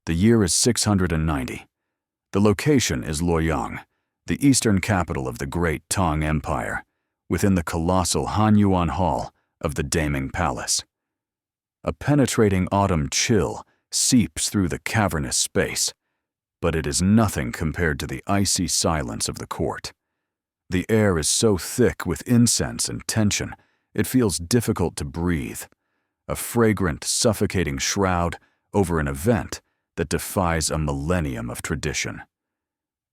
The year is 690. The location is Luoyang, the eastern capital of the great Tang Empire, within the colossal Hanyuan Hall of the Daming Palace. A penetrating autumn chill seeps through the cavernous space, but it is nothing compared to the icy silence of the court. The air is so thick with incense and tension, it feels difficult to breathe, a fragrant, suffocating shroud over an event that defies a millennium of tradition.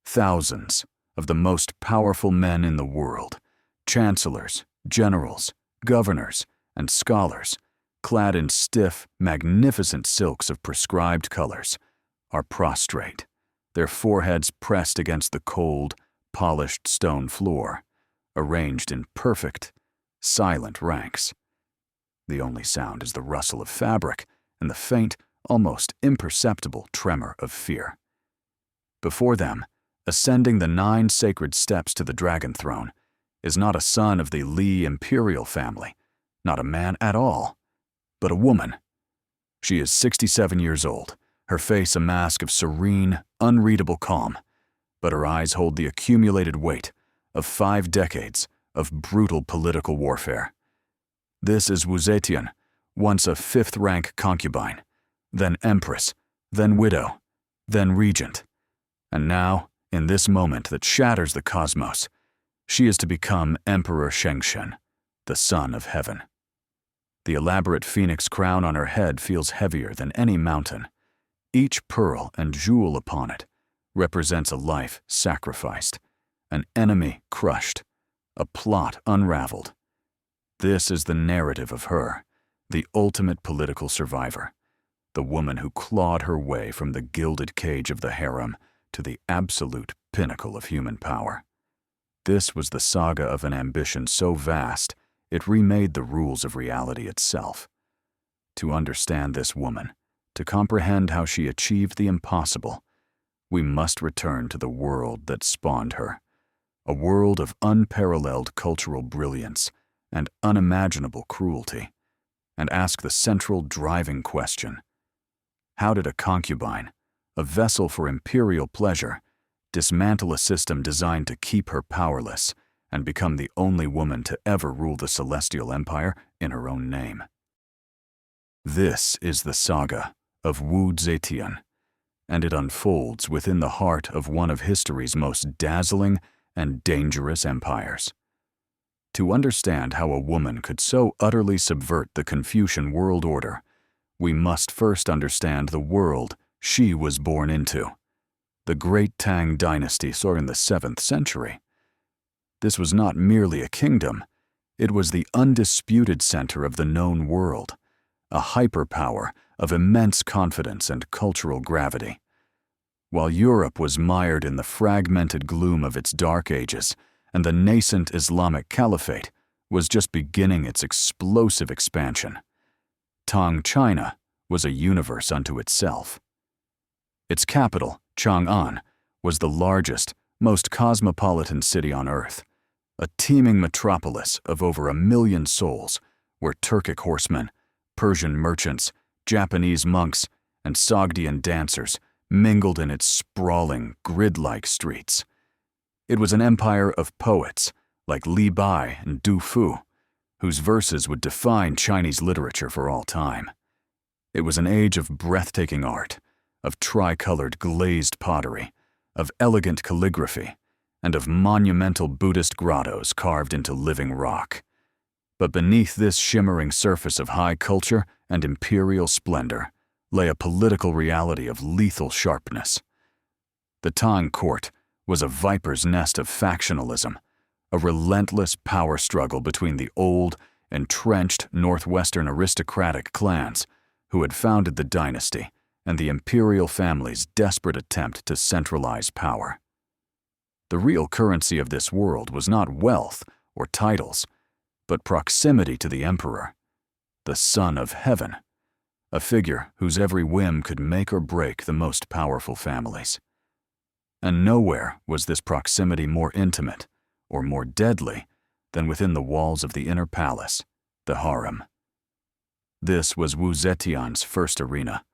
Thousands of the most powerful men in the world, chancellors, generals, governors, and scholars, clad in stiff, magnificent silks of prescribed colors, are prostrate, their foreheads pressed against the cold, polished stone floor, arranged in perfect, silent ranks. The only sound is the rustle of fabric and the faint, almost imperceptible tremor of fear. Before them, ascending the 9 sacred steps to the dragon throne, is not a son of the Li imperial family, not a man at all, but a woman. She is 67 years old, her face a mask of serene, unreadable calm, but her eyes hold the accumulated weight of 5 decades of brutal political warfare. This is Wu Zetian, once a 5th-rank concubine, then Empress, then widow, then regent, and now, in this moment that shatters the cosmos, she is to become Emperor Shengshen, the Son of Heaven. The elaborate phoenix crown on her head feels heavier than any mountain. Each pearl and jewel upon it represents a life sacrificed, an enemy crushed, a plot unraveled. This is the narrative of her, the ultimate political survivor, the woman who clawed her way from the gilded cage of the harem to the absolute pinnacle of human power. This was the saga of an ambition so vast it remade the rules of reality itself. To understand this woman, to comprehend how she achieved the impossible, we must return to the world that spawned her, a world of unparalleled cultural brilliance and unimaginable cruelty, and ask the central driving question: how did a concubine, a vessel for imperial pleasure, dismantle a system designed to keep her powerless and become the only woman to ever rule the celestial empire in her own name? This is the saga of Wu Zetian, and it unfolds within the heart of one of history's most dazzling and dangerous empires. To understand how a woman could so utterly subvert the Confucian world order, we must first understand the world she was born into. The great Tang Dynasty saw in the 7th century. This was not merely a kingdom, it was the undisputed center of the known world, a hyperpower of immense confidence and cultural gravity. While Europe was mired in the fragmented gloom of its dark ages, and the nascent Islamic Caliphate was just beginning its explosive expansion, Tang China was a universe unto itself. Its capital, Chang'an, was the largest, most cosmopolitan city on earth, a teeming metropolis of over 1 million souls where Turkic horsemen, Persian merchants, Japanese monks, and Sogdian dancers mingled in its sprawling, grid-like streets. It was an empire of poets like Li Bai and Du Fu, whose verses would define Chinese literature for all time. It was an age of breathtaking art, of tricolored glazed pottery, of elegant calligraphy, and of monumental Buddhist grottos carved into living rock. But beneath this shimmering surface of high culture and imperial splendor lay a political reality of lethal sharpness. The Tang court was a viper's nest of factionalism, a relentless power struggle between the old, entrenched northwestern aristocratic clans who had founded the dynasty and the imperial family's desperate attempt to centralize power. The real currency of this world was not wealth or titles, but proximity to the emperor, the Son of Heaven, a figure whose every whim could make or break the most powerful families. And nowhere was this proximity more intimate or more deadly than within the walls of the inner palace, the harem. This was Wu Zetian's first arena,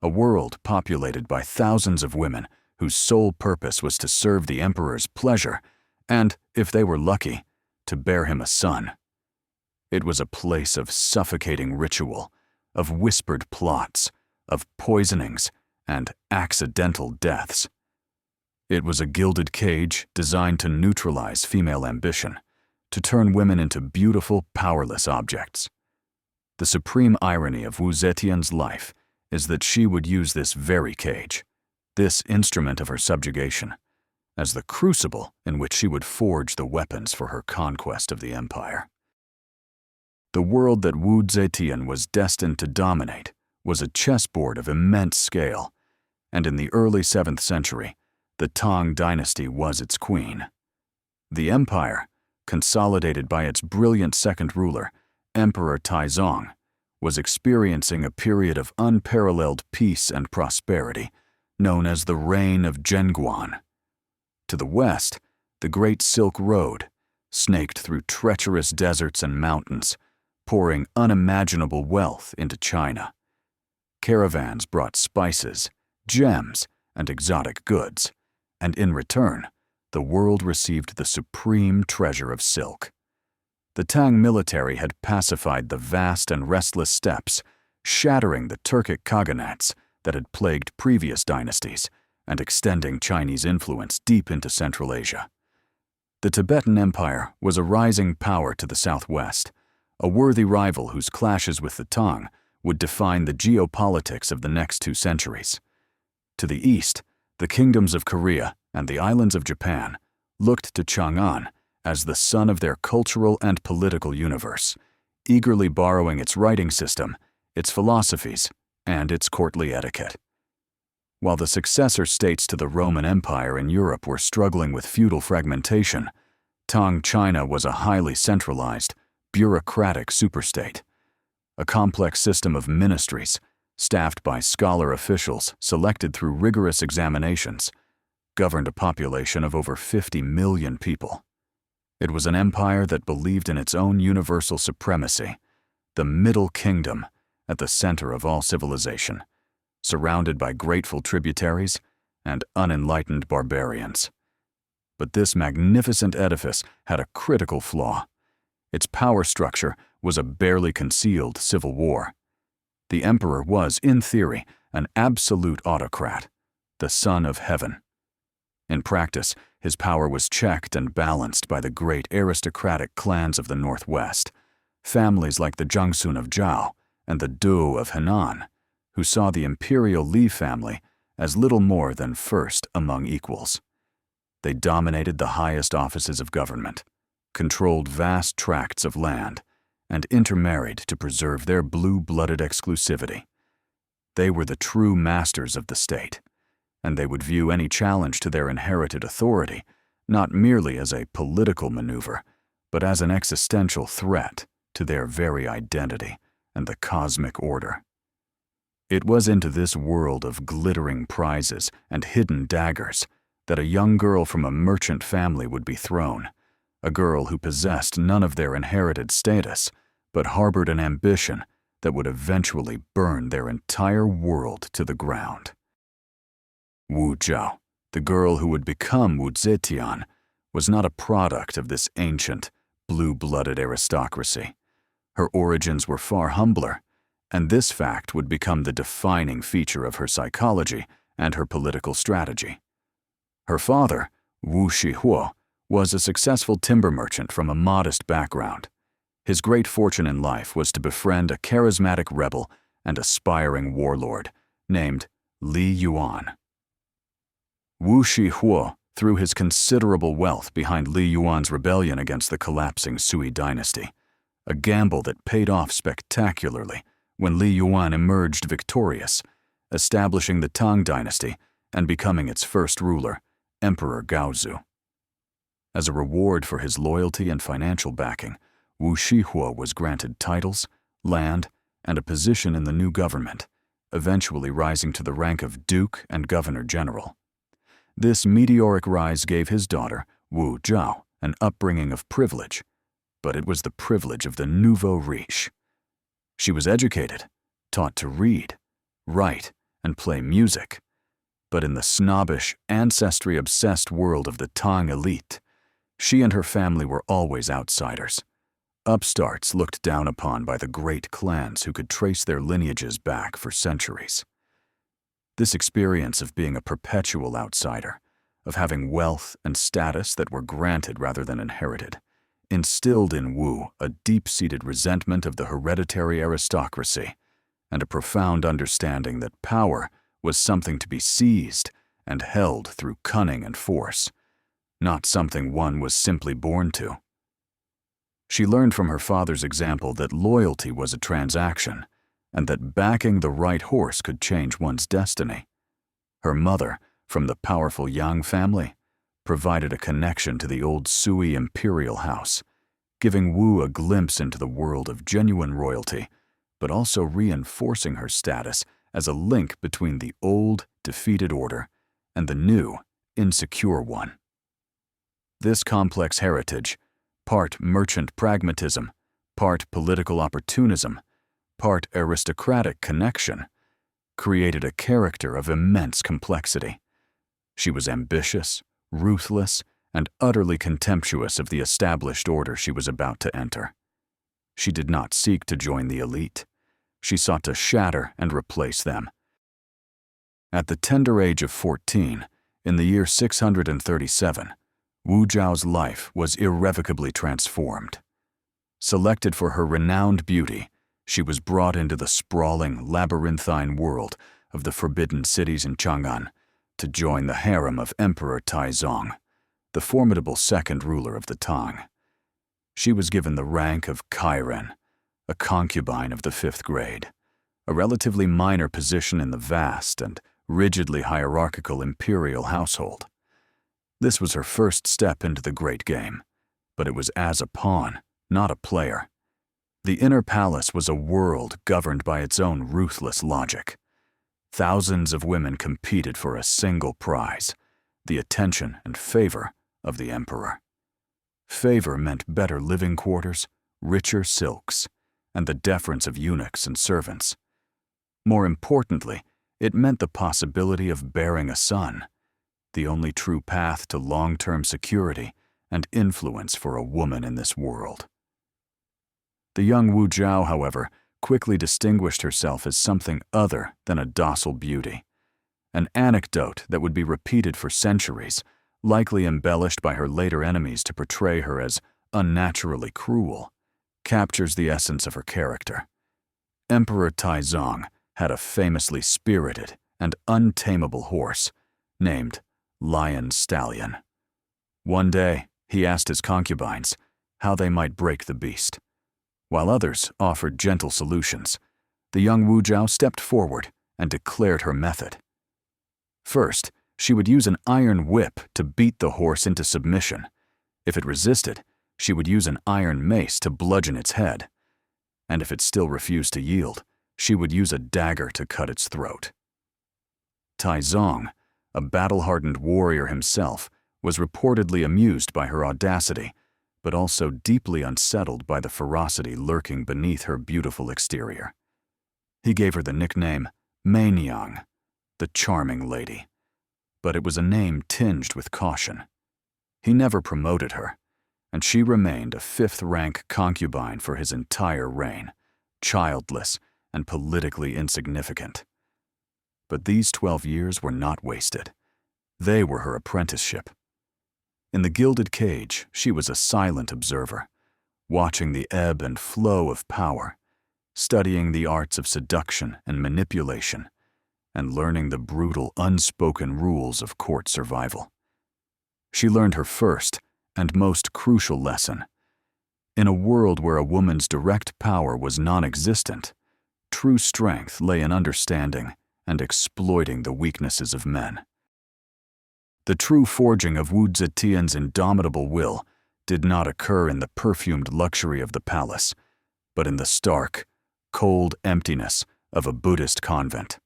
a world populated by thousands of women whose sole purpose was to serve the emperor's pleasure and, if they were lucky, to bear him a son. It was a place of suffocating ritual, of whispered plots, of poisonings, and accidental deaths. It was a gilded cage designed to neutralize female ambition, to turn women into beautiful, powerless objects. The supreme irony of Wu Zetian's life is that she would use this very cage, this instrument of her subjugation, as the crucible in which she would forge the weapons for her conquest of the empire. The world that Wu Zetian was destined to dominate was a chessboard of immense scale, and in the early 7th century, the Tang Dynasty was its queen. The empire, consolidated by its brilliant second ruler, Emperor Taizong, was experiencing a period of unparalleled peace and prosperity, known as the Reign of Zhenguan. To the west, the Great Silk Road snaked through treacherous deserts and mountains, pouring unimaginable wealth into China. Caravans brought spices, gems, and exotic goods, and in return, the world received the supreme treasure of silk. The Tang military had pacified the vast and restless steppes, shattering the Turkic khaganates that had plagued previous dynasties and extending Chinese influence deep into Central Asia. The Tibetan Empire was a rising power to the southwest, a worthy rival whose clashes with the Tang would define the geopolitics of the next 2 centuries. To the east, the kingdoms of Korea and the islands of Japan looked to Chang'an as the sun of their cultural and political universe, eagerly borrowing its writing system, its philosophies, and its courtly etiquette. While the successor states to the Roman Empire in Europe were struggling with feudal fragmentation, Tang China was a highly centralized, bureaucratic superstate. A complex system of ministries, staffed by scholar officials selected through rigorous examinations, governed a population of over 50 million people. It was an empire that believed in its own universal supremacy, the Middle Kingdom at the center of all civilization, surrounded by grateful tributaries and unenlightened barbarians. But this magnificent edifice had a critical flaw. Its power structure was a barely concealed civil war. The emperor was, in theory, an absolute autocrat, the son of heaven. In practice, his power was checked and balanced by the great aristocratic clans of the Northwest, families like the Jiangsun of Zhao and the Du of Henan, who saw the imperial Li family as little more than first among equals. They dominated the highest offices of government, controlled vast tracts of land, and intermarried to preserve their blue-blooded exclusivity. They were the true masters of the state, and they would view any challenge to their inherited authority not merely as a political maneuver, but as an existential threat to their very identity and the cosmic order. It was into this world of glittering prizes and hidden daggers that a young girl from a merchant family would be thrown, a girl who possessed none of their inherited status, but harbored an ambition that would eventually burn their entire world to the ground. Wu Zhao, the girl who would become Wu Zetian, was not a product of this ancient, blue-blooded aristocracy. Her origins were far humbler, and this fact would become the defining feature of her psychology and her political strategy. Her father, Wu Shihuo, was a successful timber merchant from a modest background. His great fortune in life was to befriend a charismatic rebel and aspiring warlord named Li Yuan. Wu Shihuo threw his considerable wealth behind Li Yuan's rebellion against the collapsing Sui dynasty, a gamble that paid off spectacularly when Li Yuan emerged victorious, establishing the Tang dynasty and becoming its first ruler, Emperor Gaozu. As a reward for his loyalty and financial backing, Wu Shihuo was granted titles, land, and a position in the new government, eventually rising to the rank of Duke and Governor General. This meteoric rise gave his daughter, Wu Zhao, an upbringing of privilege, but it was the privilege of the nouveau riche. She was educated, taught to read, write, and play music. But in the snobbish, ancestry-obsessed world of the Tang elite, she and her family were always outsiders. Upstarts looked down upon by the great clans who could trace their lineages back for centuries. This experience of being a perpetual outsider, of having wealth and status that were granted rather than inherited, instilled in Wu a deep-seated resentment of the hereditary aristocracy and a profound understanding that power was something to be seized and held through cunning and force, not something one was simply born to. She learned from her father's example that loyalty was a transaction and that backing the right horse could change one's destiny. Her mother, from the powerful Yang family, provided a connection to the old Sui imperial house, giving Wu a glimpse into the world of genuine royalty, but also reinforcing her status as a link between the old, defeated order and the new, insecure one. This complex heritage, part merchant pragmatism, part political opportunism, part aristocratic connection, created a character of immense complexity. She was ambitious, ruthless, and utterly contemptuous of the established order she was about to enter. She did not seek to join the elite. She sought to shatter and replace them. At the tender age of 14, in the year 637, Wu Zhao's life was irrevocably transformed. Selected for her renowned beauty, she was brought into the sprawling, labyrinthine world of the forbidden cities in Chang'an to join the harem of Emperor Taizong, the formidable second ruler of the Tang. She was given the rank of tyrant, a concubine of the 5th grade, a relatively minor position in the vast and rigidly hierarchical imperial household. This was her first step into the great game, but it was as a pawn, not a player. The inner palace was a world governed by its own ruthless logic. Thousands of women competed for a single prize, the attention and favor of the emperor. Favor meant better living quarters, richer silks, and the deference of eunuchs and servants. More importantly, it meant the possibility of bearing a son, the only true path to long-term security and influence for a woman in this world. The young Wu Zhao, however, quickly distinguished herself as something other than a docile beauty. An anecdote that would be repeated for centuries, likely embellished by her later enemies to portray her as unnaturally cruel, captures the essence of her character. Emperor Taizong had a famously spirited and untamable horse named Lion Stallion. One day, he asked his concubines how they might break the beast. While others offered gentle solutions, the young Wu Zhao stepped forward and declared her method. First, she would use an iron whip to beat the horse into submission. If it resisted, she would use an iron mace to bludgeon its head. And if it still refused to yield, she would use a dagger to cut its throat. Taizong, a battle-hardened warrior himself, was reportedly amused by her audacity, but also deeply unsettled by the ferocity lurking beneath her beautiful exterior. He gave her the nickname Meiniang, the charming lady, but it was a name tinged with caution. He never promoted her, and she remained a 5th-rank concubine for his entire reign, childless and politically insignificant. But these 12 years were not wasted. They were her apprenticeship. In the gilded cage, she was a silent observer, watching the ebb and flow of power, studying the arts of seduction and manipulation, and learning the brutal, unspoken rules of court survival. She learned her first and most crucial lesson. In a world where a woman's direct power was non-existent, true strength lay in understanding and exploiting the weaknesses of men. The true forging of Wu Zetian's indomitable will did not occur in the perfumed luxury of the palace, but in the stark, cold emptiness of a Buddhist convent.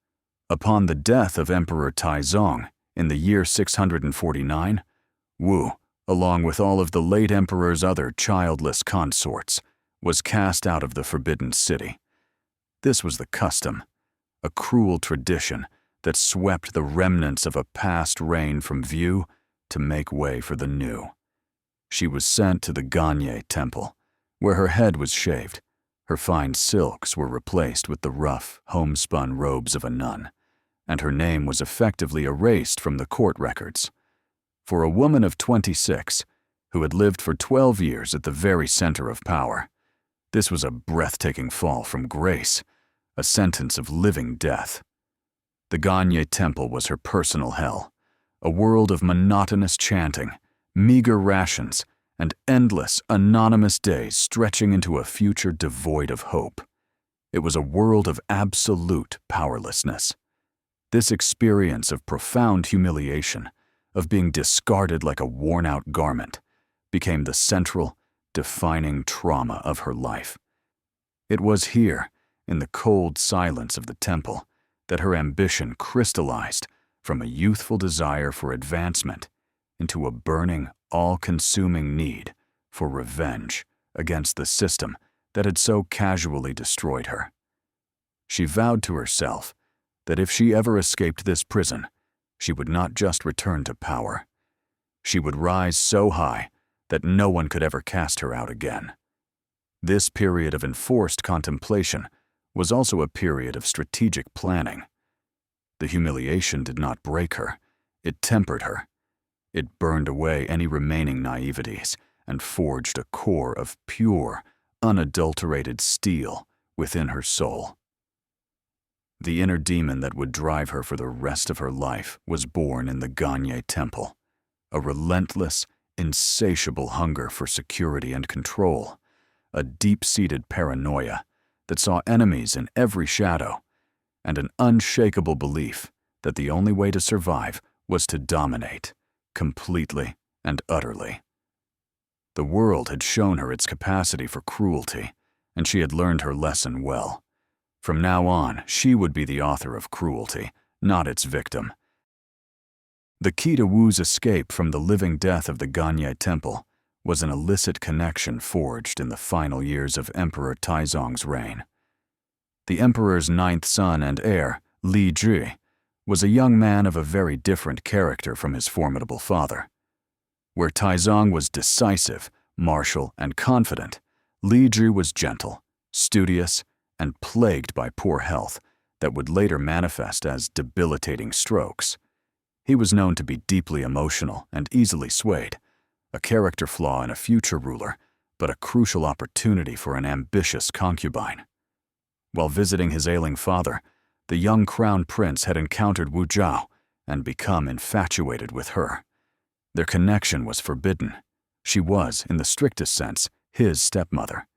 Upon the death of Emperor Taizong in the year 649, Wu, along with all of the late emperor's other childless consorts, was cast out of the Forbidden City. This was the custom, a cruel tradition that swept the remnants of a past reign from view to make way for the new. She was sent to the Ganye temple, where her head was shaved. Her fine silks were replaced with the rough, homespun robes of a nun, and her name was effectively erased from the court records. For a woman of 26, who had lived for 12 years at the very center of power, this was a breathtaking fall from grace, a sentence of living death. The Ganye temple was her personal hell, a world of monotonous chanting, meager rations, and endless, anonymous days stretching into a future devoid of hope. It was a world of absolute powerlessness. This experience of profound humiliation, of being discarded like a worn-out garment, became the central, defining trauma of her life. It was here, in the cold silence of the temple, that her ambition crystallized from a youthful desire for advancement into a burning, all-consuming need for revenge against the system that had so casually destroyed her. She vowed to herself that if she ever escaped this prison, she would not just return to power. She would rise so high that no one could ever cast her out again. This period of enforced contemplation was also a period of strategic planning. The humiliation did not break her, it tempered her. It burned away any remaining naiveties and forged a core of pure, unadulterated steel within her soul. The inner demon that would drive her for the rest of her life was born in the Ganye temple, a relentless, insatiable hunger for security and control, a deep-seated paranoia that saw enemies in every shadow, and an unshakable belief that the only way to survive was to dominate, completely and utterly. The world had shown her its capacity for cruelty, and she had learned her lesson well. From now on, she would be the author of cruelty, not its victim. The key to Wu's escape from the living death of the Ganye temple was an illicit connection forged in the final years of Emperor Taizong's reign. The emperor's ninth son and heir, Li Ji, was a young man of a very different character from his formidable father. Where Taizong was decisive, martial, and confident, Li Ji was gentle, studious, and plagued by poor health that would later manifest as debilitating strokes. He was known to be deeply emotional and easily swayed, a character flaw in a future ruler, but a crucial opportunity for an ambitious concubine. While visiting his ailing father, the young crown prince had encountered Wu Zhao and become infatuated with her. Their connection was forbidden. She was, in the strictest sense, his stepmother.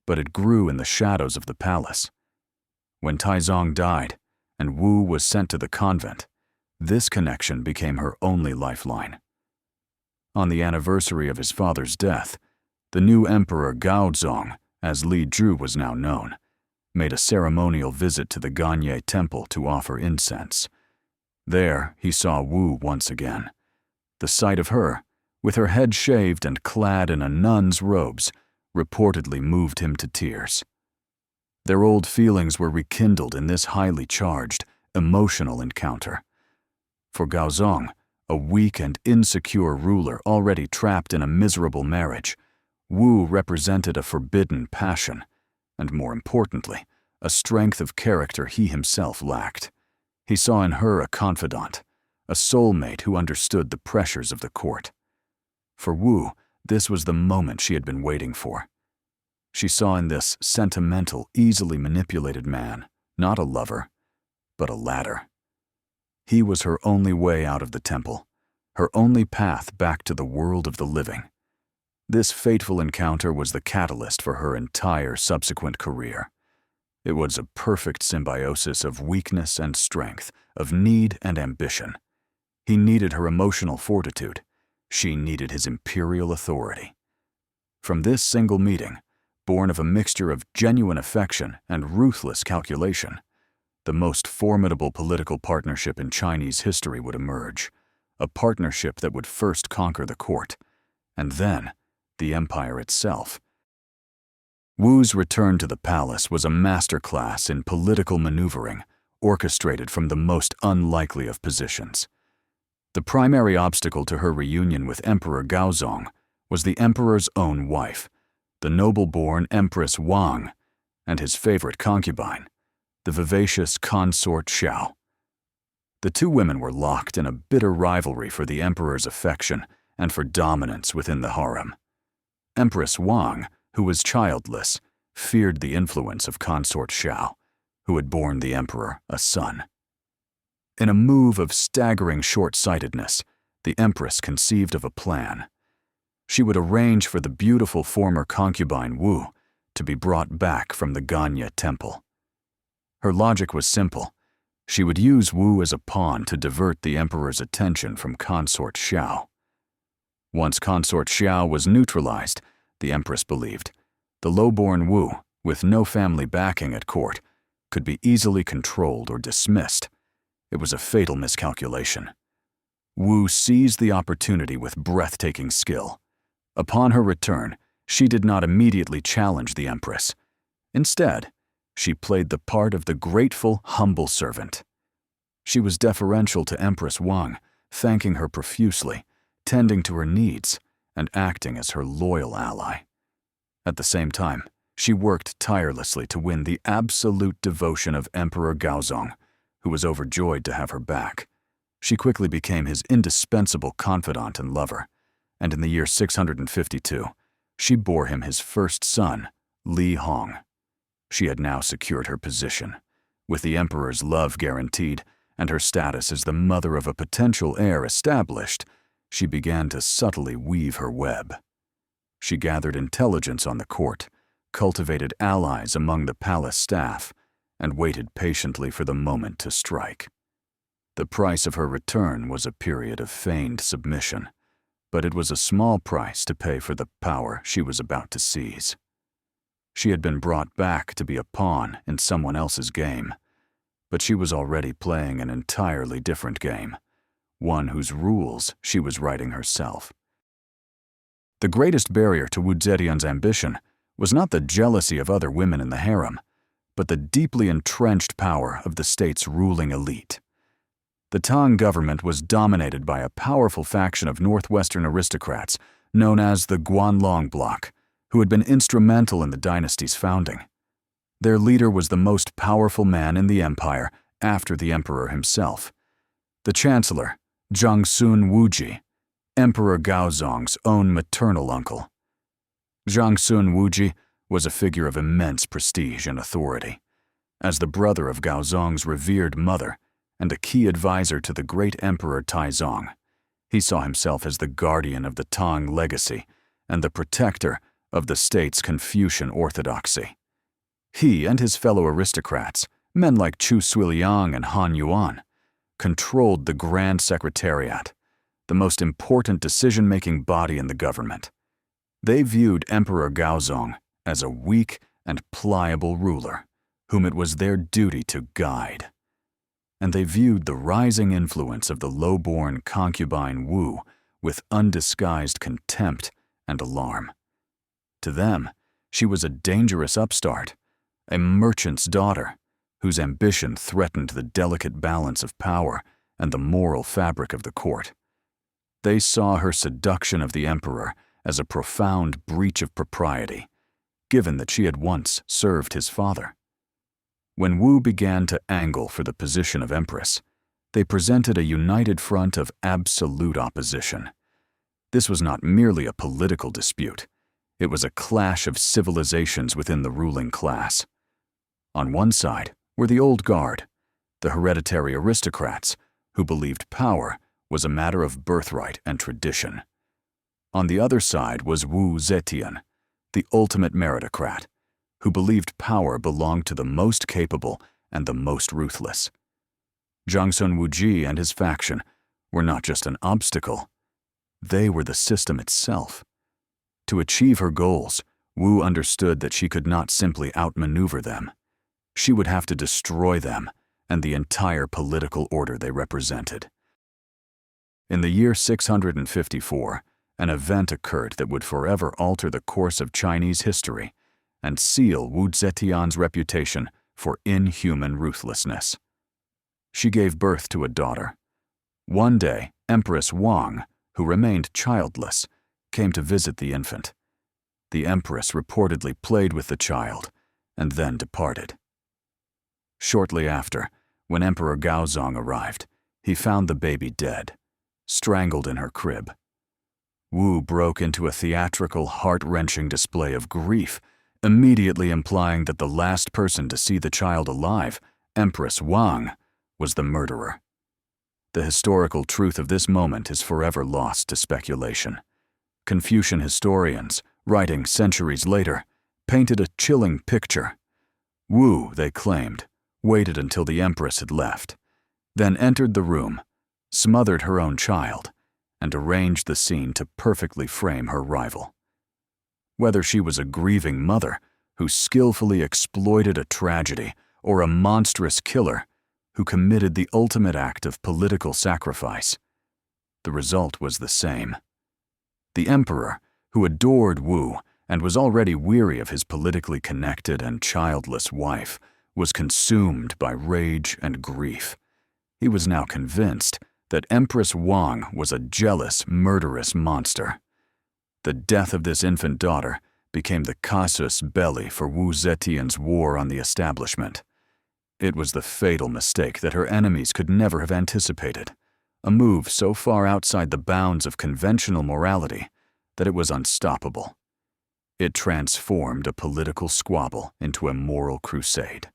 But it grew in the shadows of the palace. When Taizong died and Wu was sent to the convent, this connection became her only lifeline. On the anniversary of his father's death, the new emperor Gaozong, as Li Zhu was now known, made a ceremonial visit to the Ganye temple to offer incense. There, he saw Wu once again. The sight of her, with her head shaved and clad in a nun's robes, reportedly moved him to tears. Their old feelings were rekindled in this highly charged, emotional encounter. For Gaozong, a weak and insecure ruler already trapped in a miserable marriage, Wu represented a forbidden passion, and more importantly, a strength of character he himself lacked. He saw in her a confidant, a soulmate who understood the pressures of the court. For Wu, this was the moment she had been waiting for. She saw in this sentimental, easily manipulated man, not a lover, but a ladder. He was her only way out of the temple, her only path back to the world of the living. This fateful encounter was the catalyst for her entire subsequent career. It was a perfect symbiosis of weakness and strength, of need and ambition. He needed her emotional fortitude. She needed his imperial authority. From this single meeting, born of a mixture of genuine affection and ruthless calculation, the most formidable political partnership in Chinese history would emerge, a partnership that would first conquer the court, and then the empire itself. Wu's return to the palace was a masterclass in political maneuvering, orchestrated from the most unlikely of positions. The primary obstacle to her reunion with Emperor Gaozong was the emperor's own wife, the noble-born Empress Wang, and his favorite concubine, the vivacious consort Xiao. The two women were locked in a bitter rivalry for the emperor's affection and for dominance within the harem. Empress Wang, who was childless, feared the influence of consort Xiao, who had borne the emperor a son. In a move of staggering short-sightedness, the empress conceived of a plan. She would arrange for the beautiful former concubine Wu to be brought back from the Ganya temple. Her logic was simple. She would use Wu as a pawn to divert the emperor's attention from consort Xiao. Once consort Xiao was neutralized, the empress believed, the low-born Wu, with no family backing at court, could be easily controlled or dismissed. It was a fatal miscalculation. Wu seized the opportunity with breathtaking skill. Upon her return, she did not immediately challenge the empress. Instead, she played the part of the grateful, humble servant. She was deferential to Empress Wang, thanking her profusely, tending to her needs, and acting as her loyal ally. At the same time, she worked tirelessly to win the absolute devotion of Emperor Gaozong, who was overjoyed to have her back. She quickly became his indispensable confidant and lover, and in the year 652, she bore him his first son, Li Hong. She had now secured her position, with the emperor's love guaranteed and her status as the mother of a potential heir established. She began to subtly weave her web. She gathered intelligence on the court, cultivated allies among the palace staff, and waited patiently for the moment to strike. The price of her return was a period of feigned submission, but it was a small price to pay for the power she was about to seize. She had been brought back to be a pawn in someone else's game, but she was already playing an entirely different game, one whose rules she was writing herself. The greatest barrier to Wu Zetian's ambition was not the jealousy of other women in the harem, but the deeply entrenched power of the state's ruling elite. The Tang government was dominated by a powerful faction of northwestern aristocrats known as the Guanlong bloc, who had been instrumental in the dynasty's founding. Their leader was the most powerful man in the empire after the emperor himself. The chancellor, Jiangsun Wuji, Emperor Gaozong's own maternal uncle. Jiangsun Wuji was a figure of immense prestige and authority. As the brother of Gaozong's revered mother and a key advisor to the great Emperor Taizong, he saw himself as the guardian of the Tang legacy and the protector of the state's Confucian orthodoxy. He and his fellow aristocrats, men like Chu Suiliang and Han Yuan, controlled the Grand Secretariat, the most important decision-making body in the government. They viewed Emperor Gaozong as a weak and pliable ruler, whom it was their duty to guide. And they viewed the rising influence of the low-born concubine Wu with undisguised contempt and alarm. To them, she was a dangerous upstart, a merchant's daughter, whose ambition threatened the delicate balance of power and the moral fabric of the court. They saw her seduction of the emperor as a profound breach of propriety, given that she had once served his father. When Wu began to angle for the position of empress, they presented a united front of absolute opposition. This was not merely a political dispute. It was a clash of civilizations within the ruling class. On one side were the old guard, the hereditary aristocrats, who believed power was a matter of birthright and tradition. On the other side was Wu Zetian, the ultimate meritocrat, who believed power belonged to the most capable and the most ruthless. Jiangsun Wuji and his faction were not just an obstacle, they were the system itself. To achieve her goals, Wu understood that she could not simply outmaneuver them. She would have to destroy them and the entire political order they represented. In the year 654, an event occurred that would forever alter the course of Chinese history and seal Wu Zetian's reputation for inhuman ruthlessness. She gave birth to a daughter. One day, Empress Wang, who remained childless, came to visit the infant. The Empress reportedly played with the child and then departed. Shortly after, when Emperor Gaozong arrived, he found the baby dead, strangled in her crib. Wu broke into a theatrical, heart-wrenching display of grief, immediately implying that the last person to see the child alive, Empress Wang, was the murderer. The historical truth of this moment is forever lost to speculation. Confucian historians, writing centuries later, painted a chilling picture. Wu, they claimed, waited until the Empress had left, then entered the room, smothered her own child, and arranged the scene to perfectly frame her rival. Whether she was a grieving mother who skillfully exploited a tragedy or a monstrous killer who committed the ultimate act of political sacrifice, the result was the same. The emperor, who adored Wu and was already weary of his politically connected and childless wife, was consumed by rage and grief. He was now convinced that Empress Wang was a jealous, murderous monster. The death of this infant daughter became the casus belli for Wu Zetian's war on the establishment. It was the fatal mistake that her enemies could never have anticipated, a move so far outside the bounds of conventional morality that it was unstoppable. It transformed a political squabble into a moral crusade.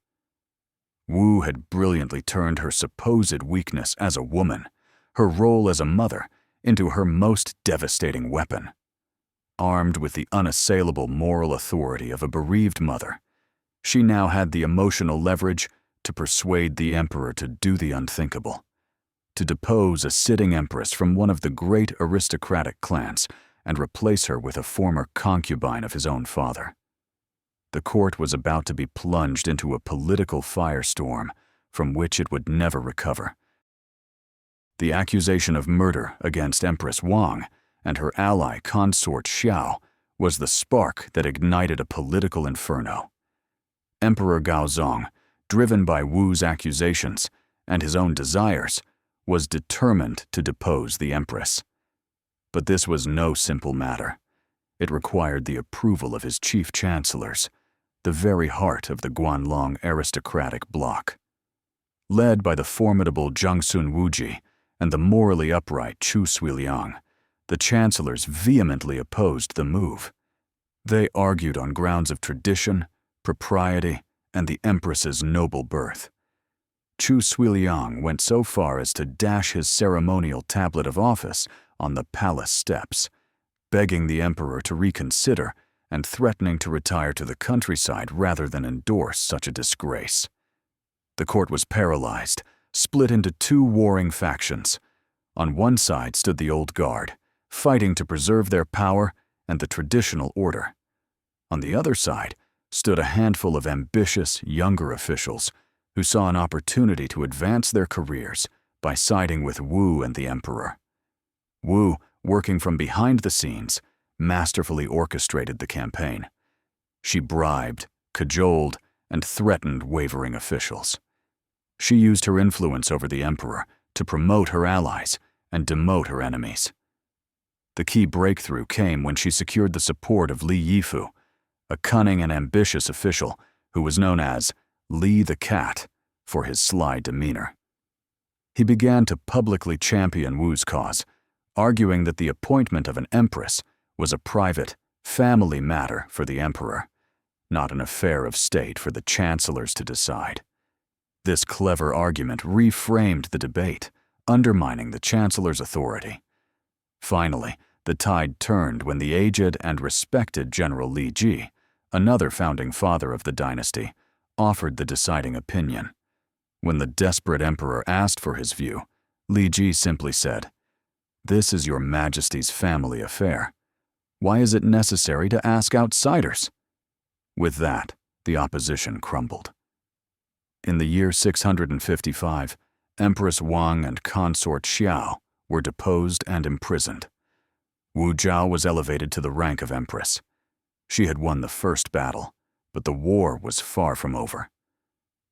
Wu had brilliantly turned her supposed weakness as a woman, her role as a mother, into her most devastating weapon. Armed with the unassailable moral authority of a bereaved mother, she now had the emotional leverage to persuade the emperor to do the unthinkable, to depose a sitting empress from one of the great aristocratic clans and replace her with a former concubine of his own father. The court was about to be plunged into a political firestorm from which it would never recover. The accusation of murder against Empress Wang and her ally consort Xiao was the spark that ignited a political inferno. Emperor Gaozong, driven by Wu's accusations and his own desires, was determined to depose the empress. But this was no simple matter. It required the approval of his chief chancellors, the very heart of the Guanlong aristocratic bloc. Led by the formidable Jiangsun Wuji and the morally upright Chu Suiliang, the chancellors vehemently opposed the move. They argued on grounds of tradition, propriety, and the empress's noble birth. Chu Suiliang went so far as to dash his ceremonial tablet of office on the palace steps, begging the emperor to reconsider and threatening to retire to the countryside rather than endorse such a disgrace. The court was paralyzed, split into two warring factions. On one side stood the old guard, fighting to preserve their power and the traditional order. On the other side stood a handful of ambitious, younger officials who saw an opportunity to advance their careers by siding with Wu and the emperor. Wu, working from behind the scenes, masterfully orchestrated the campaign. She bribed, cajoled, and threatened wavering officials. She used her influence over the emperor to promote her allies and demote her enemies. The key breakthrough came when she secured the support of Li Yifu, a cunning and ambitious official who was known as Li the Cat for his sly demeanor. He began to publicly champion Wu's cause, arguing that the appointment of an empress was a private, family matter for the emperor, not an affair of state for the chancellors to decide. This clever argument reframed the debate, undermining the chancellor's authority. Finally, the tide turned when the aged and respected General Li Ji, another founding father of the dynasty, offered the deciding opinion. When the desperate emperor asked for his view, Li Ji simply said, "This is your Majesty's family affair. Why is it necessary to ask outsiders?" With that, the opposition crumbled. In the year 655, Empress Wang and consort Xiao were deposed and imprisoned. Wu Zhao was elevated to the rank of empress. She had won the first battle, but the war was far from over.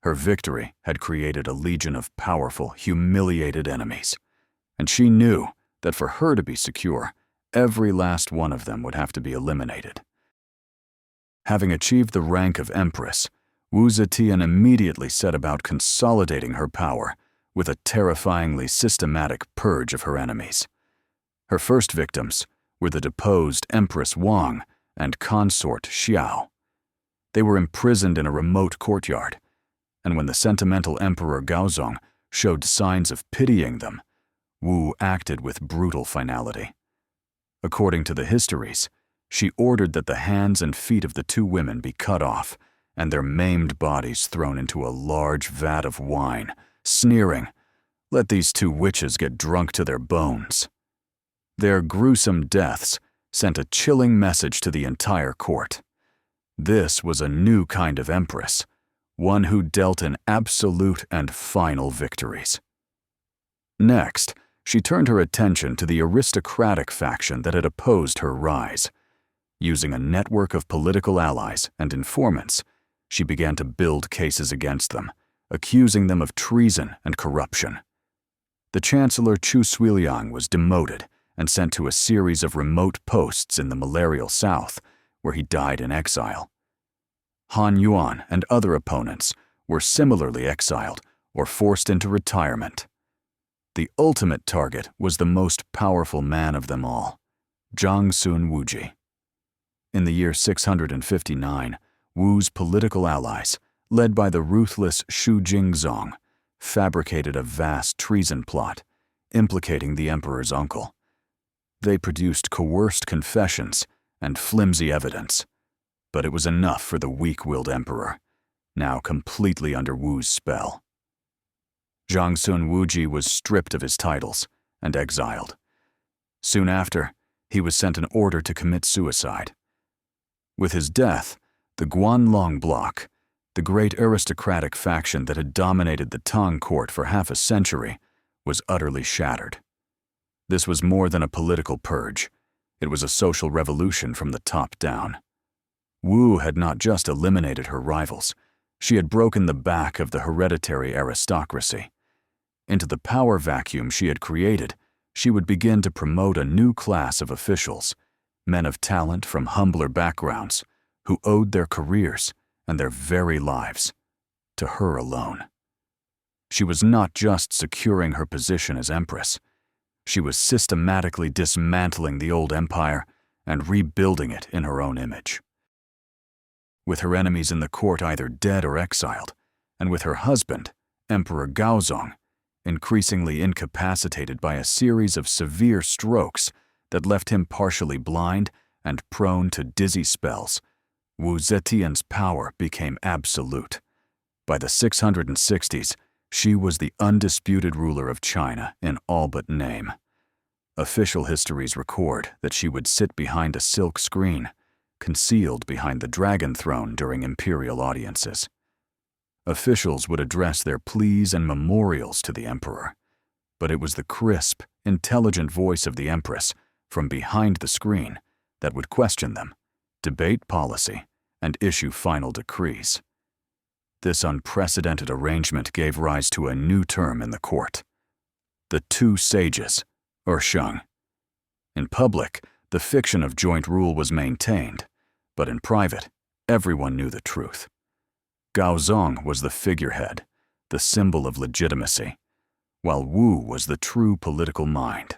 Her victory had created a legion of powerful, humiliated enemies, and she knew that for her to be secure, every last one of them would have to be eliminated. Having achieved the rank of Empress, Wu Zetian immediately set about consolidating her power with a terrifyingly systematic purge of her enemies. Her first victims were the deposed Empress Wang and consort Xiao. They were imprisoned in a remote courtyard, and when the sentimental Emperor Gaozong showed signs of pitying them, Wu acted with brutal finality. According to the histories, she ordered that the hands and feet of the two women be cut off and their maimed bodies thrown into a large vat of wine, sneering, "Let these two witches get drunk to their bones." Their gruesome deaths sent a chilling message to the entire court. This was a new kind of empress, one who dealt in absolute and final victories. Next, she turned her attention to the aristocratic faction that had opposed her rise. Using a network of political allies and informants, she began to build cases against them, accusing them of treason and corruption. The Chancellor Chu Suiliang was demoted and sent to a series of remote posts in the malarial south, where he died in exile. Han Yuan and other opponents were similarly exiled or forced into retirement. The ultimate target was the most powerful man of them all, Zhang Sun Wuji. In the year 659, Wu's political allies, led by the ruthless Shu Jingzong, fabricated a vast treason plot, implicating the emperor's uncle. They produced coerced confessions and flimsy evidence, but it was enough for the weak-willed emperor, now completely under Wu's spell. Zhang Sun Wuji was stripped of his titles and exiled. Soon after, he was sent an order to commit suicide. With his death, the Guanlong bloc, the great aristocratic faction that had dominated the Tang court for half a century, was utterly shattered. This was more than a political purge. It was a social revolution from the top down. Wu had not just eliminated her rivals, she had broken the back of the hereditary aristocracy. Into the power vacuum she had created, she would begin to promote a new class of officials, men of talent from humbler backgrounds, who owed their careers and their very lives to her alone. She was not just securing her position as empress, she was systematically dismantling the old empire and rebuilding it in her own image. With her enemies in the court either dead or exiled, and with her husband, Emperor Gaozong, increasingly incapacitated by a series of severe strokes that left him partially blind and prone to dizzy spells, Wu Zetian's power became absolute. By the 660s, she was the undisputed ruler of China in all but name. Official histories record that she would sit behind a silk screen, concealed behind the dragon throne during imperial audiences. Officials would address their pleas and memorials to the emperor, but it was the crisp, intelligent voice of the empress from behind the screen that would question them, debate policy, and issue final decrees. This unprecedented arrangement gave rise to a new term in the court, the Two Sages, or Sheng. In public, the fiction of joint rule was maintained, but in private, everyone knew the truth. Gaozong was the figurehead, the symbol of legitimacy, while Wu was the true political mind,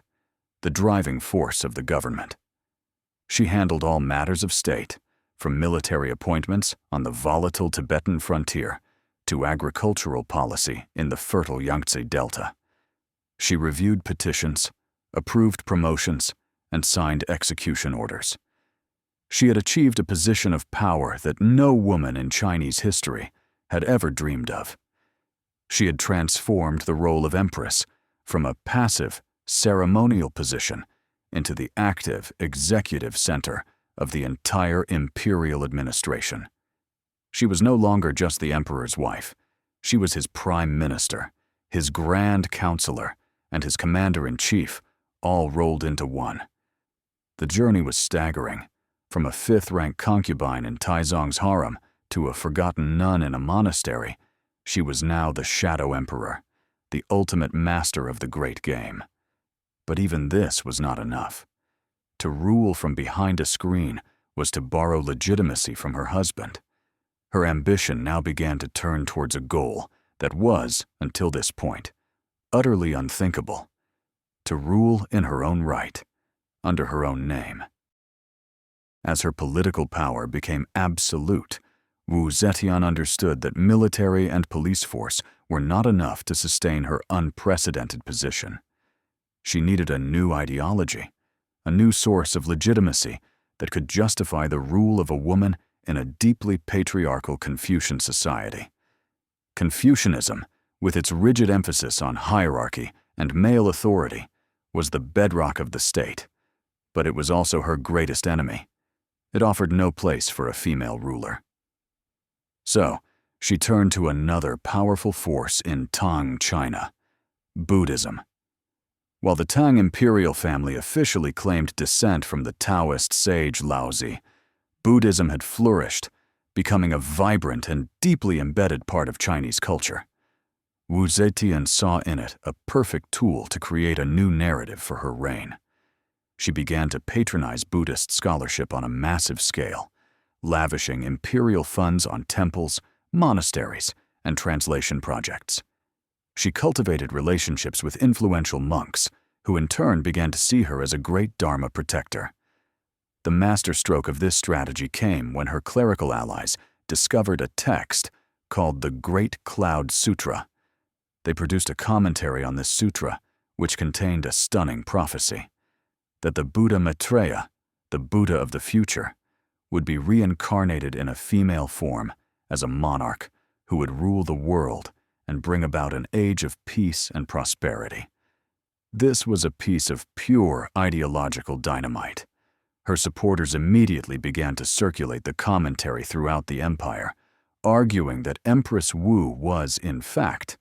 the driving force of the government. She handled all matters of state, from military appointments on the volatile Tibetan frontier to agricultural policy in the fertile Yangtze Delta. She reviewed petitions, approved promotions, and signed execution orders. She had achieved a position of power that no woman in Chinese history had ever dreamed of. She had transformed the role of empress from a passive, ceremonial position into the active, executive center of the entire imperial administration. She was no longer just the emperor's wife. She was his prime minister, his grand counselor, and his commander-in-chief, all rolled into one. The journey was staggering, from a fifth-rank concubine in Taizong's harem to a forgotten nun in a monastery. She was now the Shadow Emperor, the ultimate master of the great game. But even this was not enough. To rule from behind a screen was to borrow legitimacy from her husband. Her ambition now began to turn towards a goal that was, until this point, utterly unthinkable: to rule in her own right, under her own name. As her political power became absolute, Wu Zetian understood that military and police force were not enough to sustain her unprecedented position. She needed a new ideology, a new source of legitimacy that could justify the rule of a woman in a deeply patriarchal Confucian society. Confucianism, with its rigid emphasis on hierarchy and male authority, was the bedrock of the state, but it was also her greatest enemy. It offered no place for a female ruler. So, she turned to another powerful force in Tang China: Buddhism. While the Tang imperial family officially claimed descent from the Taoist sage Laozi, Buddhism had flourished, becoming a vibrant and deeply embedded part of Chinese culture. Wu Zetian saw in it a perfect tool to create a new narrative for her reign. She began to patronize Buddhist scholarship on a massive scale, lavishing imperial funds on temples, monasteries, and translation projects. She cultivated relationships with influential monks, who in turn began to see her as a great Dharma protector. The masterstroke of this strategy came when her clerical allies discovered a text called the Great Cloud Sutra. They produced a commentary on this sutra, which contained a stunning prophecy: that the Buddha Maitreya, the Buddha of the future, would be reincarnated in a female form as a monarch who would rule the world and bring about an age of peace and prosperity. This was a piece of pure ideological dynamite. Her supporters immediately began to circulate the commentary throughout the empire, arguing that Empress Wu was, in fact,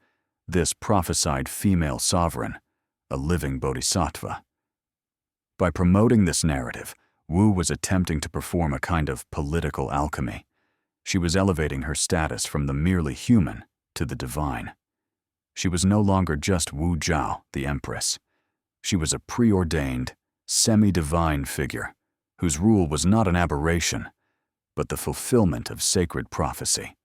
this prophesied female sovereign, a living bodhisattva. By promoting this narrative, Wu was attempting to perform a kind of political alchemy. She was elevating her status from the merely human to the divine. She was no longer just Wu Zhao, the Empress. She was a preordained, semi-divine figure whose rule was not an aberration, but the fulfillment of sacred prophecy.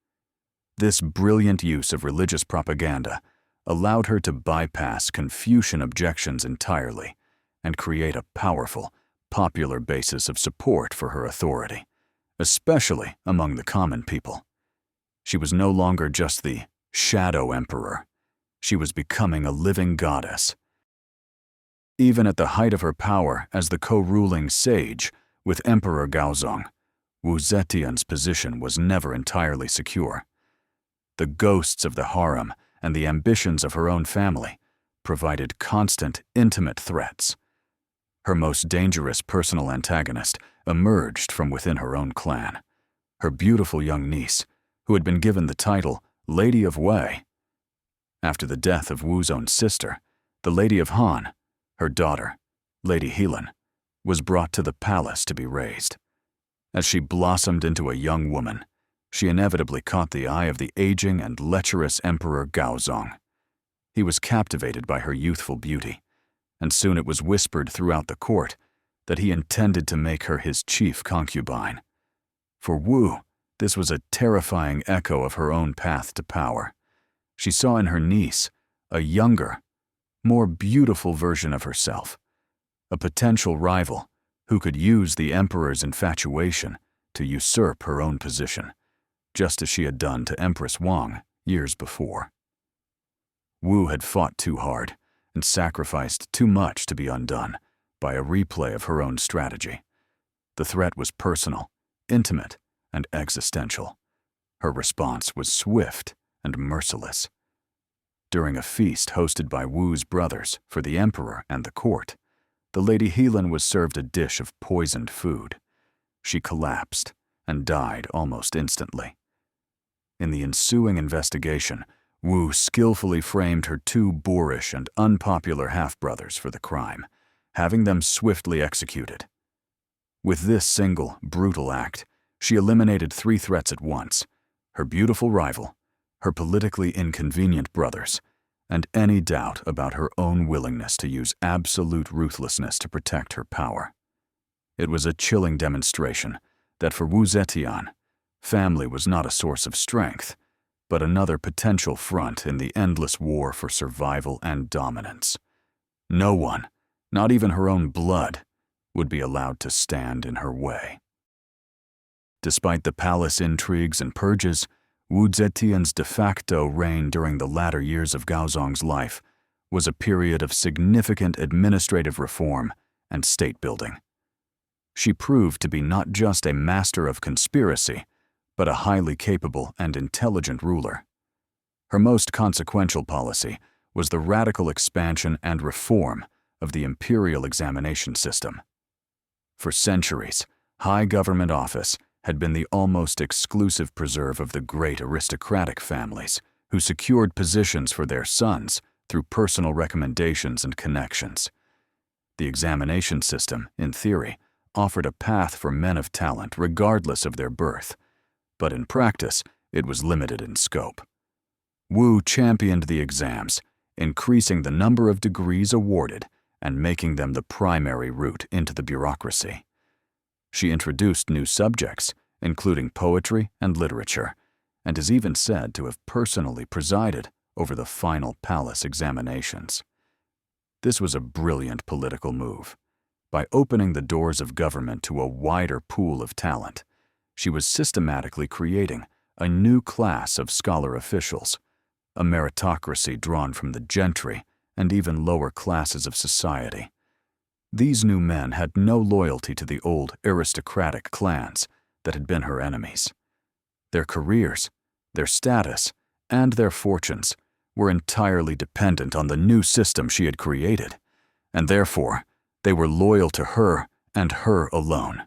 This brilliant use of religious propaganda allowed her to bypass Confucian objections entirely and create a powerful, popular basis of support for her authority, especially among the common people. She was no longer just the Shadow Emperor. She was becoming a living goddess. Even at the height of her power as the co-ruling sage with Emperor Gaozong, Wu Zetian's position was never entirely secure. The ghosts of the harem and the ambitions of her own family provided constant, intimate threats. Her most dangerous personal antagonist emerged from within her own clan: her beautiful young niece, who had been given the title Lady of Wei. After the death of Wu's own sister, the Lady of Han, her daughter, Lady Helan, was brought to the palace to be raised. As she blossomed into a young woman, she inevitably caught the eye of the aging and lecherous Emperor Gaozong. He was captivated by her youthful beauty, and soon it was whispered throughout the court that he intended to make her his chief concubine. For Wu, this was a terrifying echo of her own path to power. She saw in her niece a younger, more beautiful version of herself, a potential rival who could use the emperor's infatuation to usurp her own position, just as she had done to Empress Wang years before. Wu had fought too hard and sacrificed too much to be undone by a replay of her own strategy. The threat was personal, intimate, and existential. Her response was swift and merciless. During a feast hosted by Wu's brothers for the emperor and the court, the Lady Helan was served a dish of poisoned food. She collapsed and died almost instantly. In the ensuing investigation, Wu skillfully framed her two boorish and unpopular half-brothers for the crime, having them swiftly executed. With this single, brutal act, she eliminated three threats at once: her beautiful rival, her politically inconvenient brothers, and any doubt about her own willingness to use absolute ruthlessness to protect her power. It was a chilling demonstration that for Wu Zetian, family was not a source of strength, but another potential front in the endless war for survival and dominance. No one, not even her own blood, would be allowed to stand in her way. Despite the palace intrigues and purges, Wu Zetian's de facto reign during the latter years of Gaozong's life was a period of significant administrative reform and state-building. She proved to be not just a master of conspiracy, but a highly capable and intelligent ruler. Her most consequential policy was the radical expansion and reform of the imperial examination system. For centuries, high government office had been the almost exclusive preserve of the great aristocratic families who secured positions for their sons through personal recommendations and connections. The examination system, in theory, offered a path for men of talent regardless of their birth, but in practice, it was limited in scope. Wu championed the exams, increasing the number of degrees awarded and making them the primary route into the bureaucracy. She introduced new subjects, including poetry and literature, and is even said to have personally presided over the final palace examinations. This was a brilliant political move. By opening the doors of government to a wider pool of talent, she was systematically creating a new class of scholar officials, a meritocracy drawn from the gentry and even lower classes of society. These new men had no loyalty to the old aristocratic clans that had been her enemies. Their careers, their status, and their fortunes were entirely dependent on the new system she had created, and therefore they were loyal to her and her alone.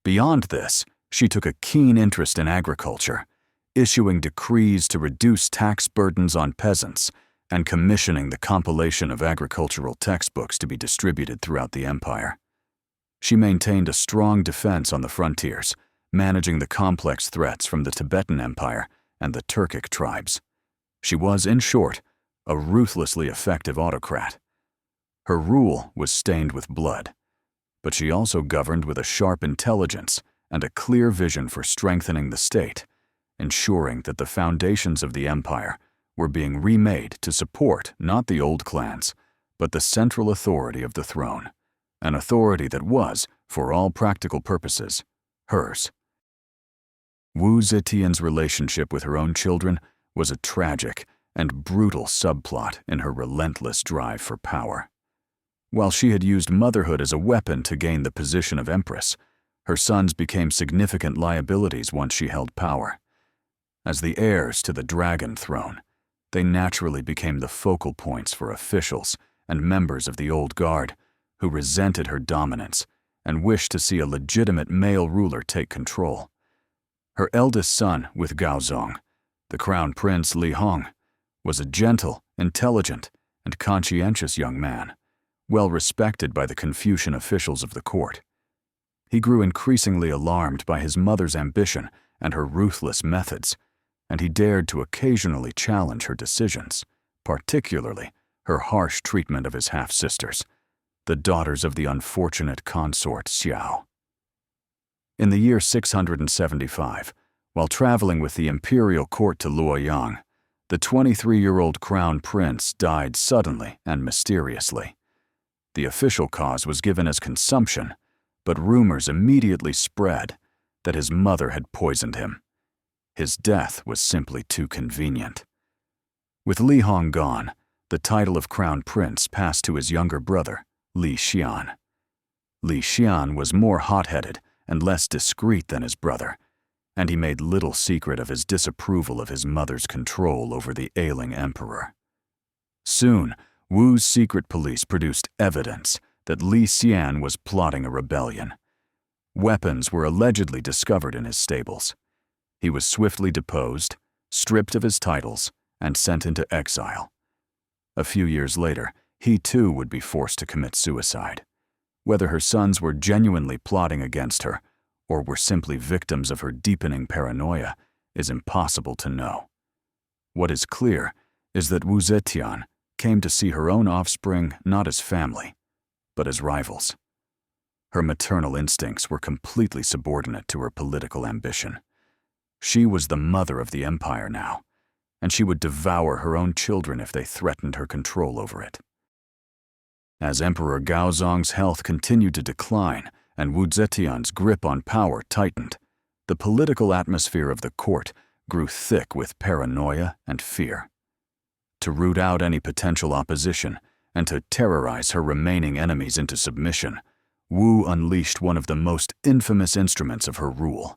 Beyond this, she took a keen interest in agriculture, issuing decrees to reduce tax burdens on peasants and commissioning the compilation of agricultural textbooks to be distributed throughout the empire. She maintained a strong defense on the frontiers, managing the complex threats from the Tibetan Empire and the Turkic tribes. She was, in short, a ruthlessly effective autocrat. Her rule was stained with blood, but she also governed with a sharp intelligence and a clear vision for strengthening the state, ensuring that the foundations of the empire were being remade to support not the old clans, but the central authority of the throne, an authority that was, for all practical purposes, hers. Wu Zetian's relationship with her own children was a tragic and brutal subplot in her relentless drive for power. While she had used motherhood as a weapon to gain the position of Empress, her sons became significant liabilities once she held power. As the heirs to the Dragon Throne, they naturally became the focal points for officials and members of the old guard who resented her dominance and wished to see a legitimate male ruler take control. Her eldest son with Gaozong, the Crown Prince Li Hong, was a gentle, intelligent, and conscientious young man, well respected by the Confucian officials of the court. He grew increasingly alarmed by his mother's ambition and her ruthless methods, and he dared to occasionally challenge her decisions, particularly her harsh treatment of his half-sisters, the daughters of the unfortunate consort Xiao. In the year 675, while traveling with the imperial court to Luoyang, the 23-year-old crown prince died suddenly and mysteriously. The official cause was given as consumption, but rumors immediately spread that his mother had poisoned him. His death was simply too convenient. With Li Hong gone, the title of crown prince passed to his younger brother, Li Xian. Li Xian was more hot-headed and less discreet than his brother, and he made little secret of his disapproval of his mother's control over the ailing emperor. Soon, Wu's secret police produced evidence that Li Xian was plotting a rebellion. Weapons were allegedly discovered in his stables. He was swiftly deposed, stripped of his titles, and sent into exile. A few years later, he too would be forced to commit suicide. Whether her sons were genuinely plotting against her or were simply victims of her deepening paranoia is impossible to know. What is clear is that Wu Zetian came to see her own offspring not as family, but as rivals. Her maternal instincts were completely subordinate to her political ambition. She was the mother of the empire now, and she would devour her own children if they threatened her control over it. As Emperor Gaozong's health continued to decline and Wu Zetian's grip on power tightened, the political atmosphere of the court grew thick with paranoia and fear. To root out any potential opposition and to terrorize her remaining enemies into submission, Wu unleashed one of the most infamous instruments of her rule,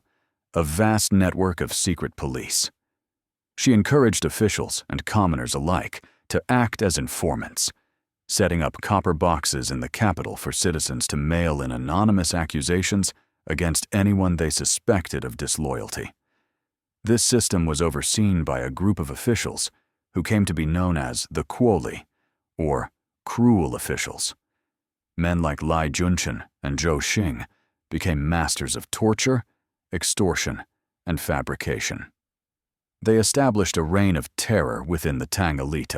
a vast network of secret police. She encouraged officials and commoners alike to act as informants, setting up copper boxes in the capital for citizens to mail in anonymous accusations against anyone they suspected of disloyalty. This system was overseen by a group of officials who came to be known as the cruelty, or cruel officials. Men like Lai Junchen and Zhou Xing became masters of torture, extortion, and fabrication. They established a reign of terror within the Tang elite,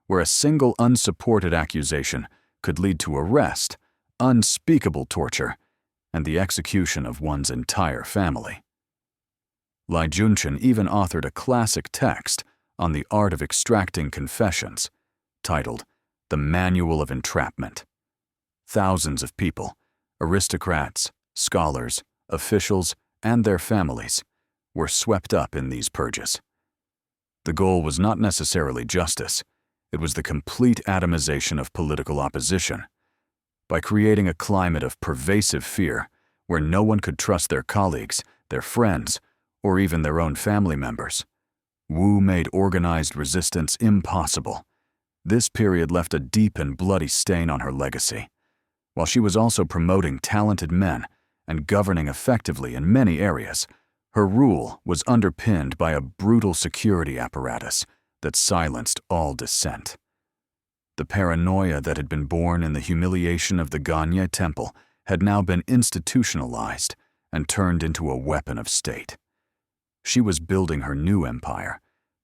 where a single unsupported accusation could lead to arrest, unspeakable torture, and the execution of one's entire family. Lai Junchen even authored a classic text on the art of extracting confessions, titled The Manual of Entrapment. Thousands of people, aristocrats, scholars, officials, and their families, were swept up in these purges. The goal was not necessarily justice, it was the complete atomization of political opposition. By creating a climate of pervasive fear where no one could trust their colleagues, their friends, or even their own family members, Wu made organized resistance impossible. This period left a deep and bloody stain on her legacy, while she was also promoting talented men and governing effectively in many areas. Her rule was underpinned by a brutal security apparatus that silenced all dissent. The paranoia that had been born in the humiliation of the Ganye temple had now been institutionalized and turned into a weapon of state. She was building her new empire,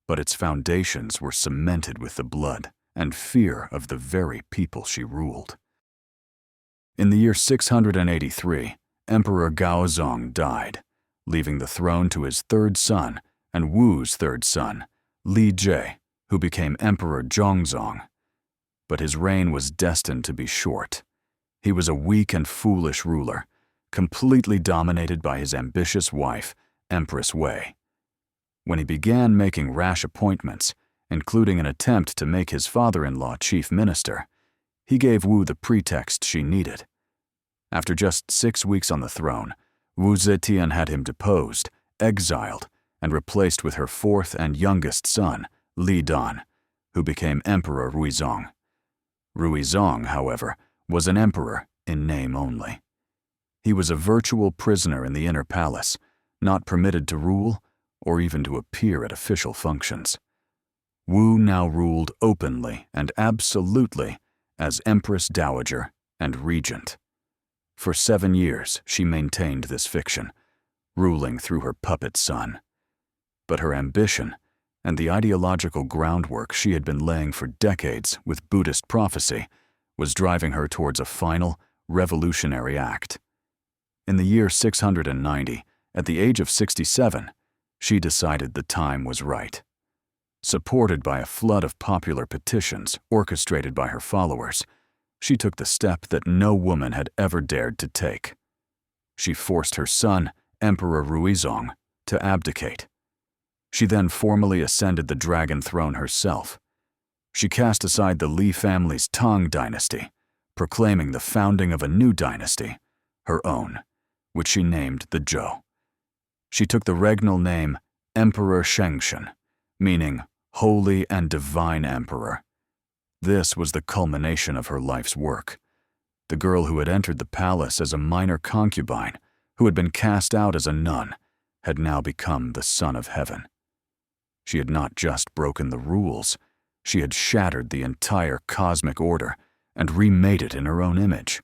but its foundations were cemented with the blood and fear of the very people she ruled. In the year 683, Emperor Gaozong died, leaving the throne to his third son and Wu's third son, Li Jie, who became Emperor Zhongzong. But his reign was destined to be short. He was a weak and foolish ruler, completely dominated by his ambitious wife, Empress Wei. When he began making rash appointments, including an attempt to make his father-in-law chief minister, he gave Wu the pretext she needed. After just 6 weeks on the throne, Wu Zetian had him deposed, exiled, and replaced with her fourth and youngest son, Li Dan, who became Emperor Ruizong. Ruizong, however, was an emperor in name only. He was a virtual prisoner in the inner palace, not permitted to rule or even to appear at official functions. Wu now ruled openly and absolutely as Empress Dowager and Regent. For 7 years, she maintained this fiction, ruling through her puppet son. But her ambition and the ideological groundwork she had been laying for decades with Buddhist prophecy was driving her towards a final, revolutionary act. In the year 690, at the age of 67, she decided the time was right. Supported by a flood of popular petitions orchestrated by her followers, she took the step that no woman had ever dared to take. She forced her son, Emperor Ruizong, to abdicate. She then formally ascended the dragon throne herself. She cast aside the Li family's Tang Dynasty, proclaiming the founding of a new dynasty, her own, which she named the Zhou. She took the regnal name Emperor Shengshen, meaning Holy and Divine Emperor. This was the culmination of her life's work. The girl who had entered the palace as a minor concubine, who had been cast out as a nun, had now become the Son of Heaven. She had not just broken the rules, she had shattered the entire cosmic order and remade it in her own image.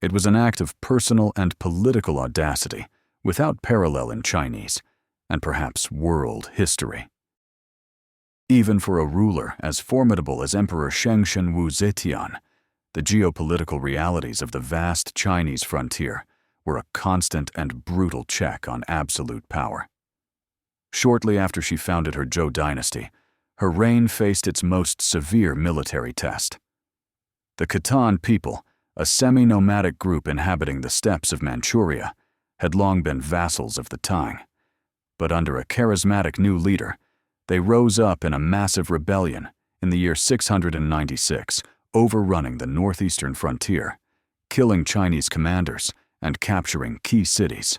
It was an act of personal and political audacity without parallel in Chinese, and perhaps world history. Even for a ruler as formidable as Emperor Shengshen Wu Zetian, the geopolitical realities of the vast Chinese frontier were a constant and brutal check on absolute power. Shortly after she founded her Zhou dynasty, her reign faced its most severe military test. The Khitan people, a semi-nomadic group inhabiting the steppes of Manchuria, had long been vassals of the Tang. But under a charismatic new leader, they rose up in a massive rebellion in the year 696, overrunning the northeastern frontier, killing Chinese commanders and capturing key cities.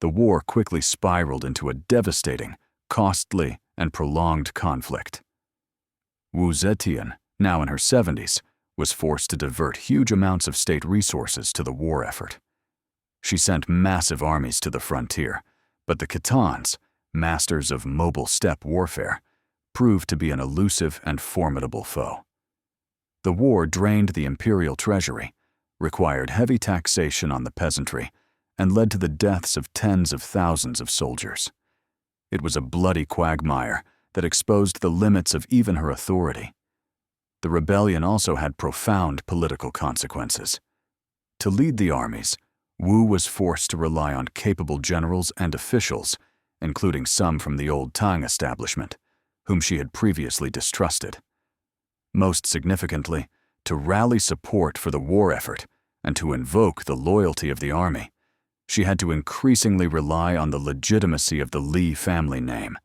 The war quickly spiraled into a devastating, costly, and prolonged conflict. Wu Zetian, now in her 70s, was forced to divert huge amounts of state resources to the war effort. She sent massive armies to the frontier, but the Khitans, masters of mobile steppe warfare, proved to be an elusive and formidable foe. The war drained the imperial treasury, required heavy taxation on the peasantry, and led to the deaths of tens of thousands of soldiers. It was a bloody quagmire that exposed the limits of even her authority. The rebellion also had profound political consequences. To lead the armies, Wu was forced to rely on capable generals and officials, including some from the old Tang establishment, whom she had previously distrusted. Most significantly, to rally support for the war effort and to invoke the loyalty of the army, she had to increasingly rely on the legitimacy of the Li family name,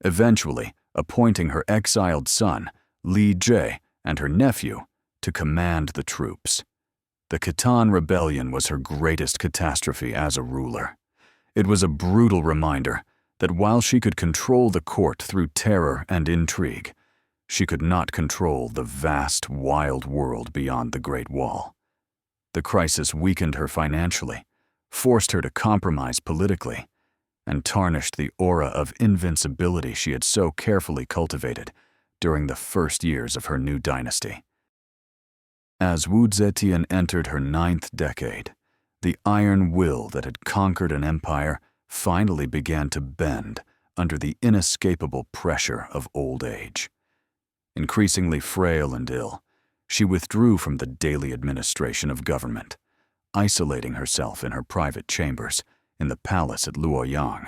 eventually appointing her exiled son, Li Jie, and her nephew to command the troops. The Khitan rebellion was her greatest catastrophe as a ruler. It was a brutal reminder that while she could control the court through terror and intrigue, she could not control the vast, wild world beyond the Great Wall. The crisis weakened her financially, forced her to compromise politically, and tarnished the aura of invincibility she had so carefully cultivated during the first years of her new dynasty. As Wu Zetian entered her 9th decade, the iron will that had conquered an empire finally began to bend under the inescapable pressure of old age. Increasingly frail and ill, she withdrew from the daily administration of government, isolating herself in her private chambers in the palace at Luoyang.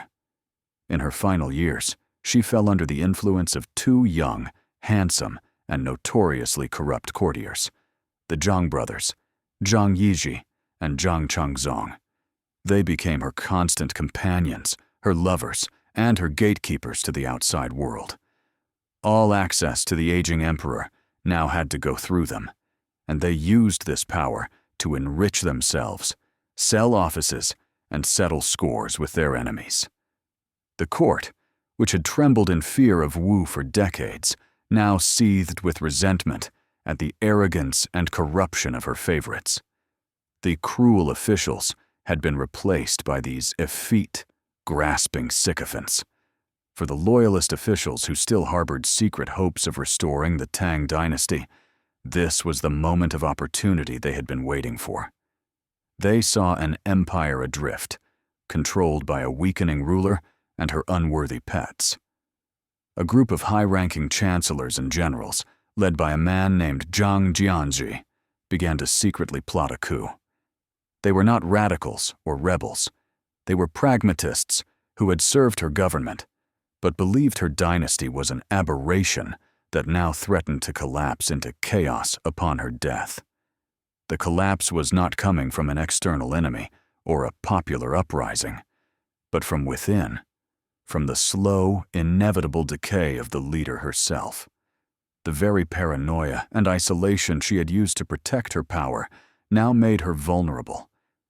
In her final years, she fell under the influence of two young, handsome, and notoriously corrupt courtiers, the Zhang brothers, Zhang Yizhi and Zhang Changzong. They became her constant companions, her lovers, and her gatekeepers to the outside world. All access to the aging emperor now had to go through them, and they used this power to enrich themselves, sell offices, and settle scores with their enemies. The court, which had trembled in fear of Wu for decades, now seethed with resentment at the arrogance and corruption of her favorites. The cruel officials had been replaced by these effete, grasping sycophants. For the loyalist officials who still harbored secret hopes of restoring the Tang dynasty, this was the moment of opportunity they had been waiting for. They saw an empire adrift, controlled by a weakening ruler and her unworthy pets. A group of high-ranking chancellors and generals, led by a man named Zhang Jianzhi, began to secretly plot a coup. They were not radicals or rebels. They were pragmatists who had served her government, but believed her dynasty was an aberration that now threatened to collapse into chaos upon her death. The collapse was not coming from an external enemy or a popular uprising, but from within, from the slow, inevitable decay of the leader herself. The very paranoia and isolation she had used to protect her power now made her vulnerable,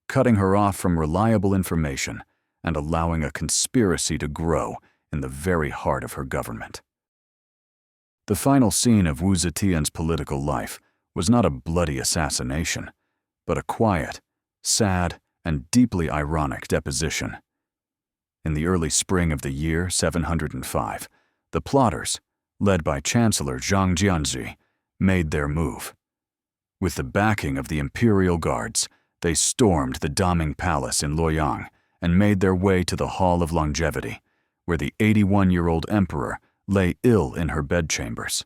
cutting her off from reliable information and allowing a conspiracy to grow in the very heart of her government. The final scene of Wu Zetian's political life was not a bloody assassination, but a quiet, sad, and deeply ironic deposition. In the early spring of the year 705, the plotters, led by Chancellor Zhang Jianzhi, made their move. With the backing of the imperial guards, they stormed the Daming Palace in Luoyang and made their way to the Hall of Longevity, where the 81-year-old emperor lay ill in her bedchambers.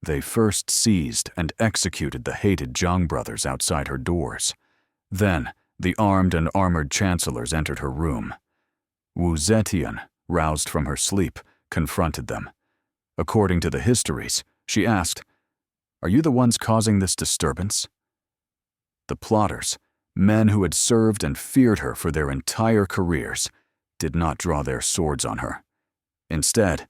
They first seized and executed the hated Zhang brothers outside her doors. Then, the armed and armored chancellors entered her room. Wu Zetian, roused from her sleep, confronted them. According to the histories, she asked, "Are you the ones causing this disturbance?" The plotters, men who had served and feared her for their entire careers, did not draw their swords on her. Instead,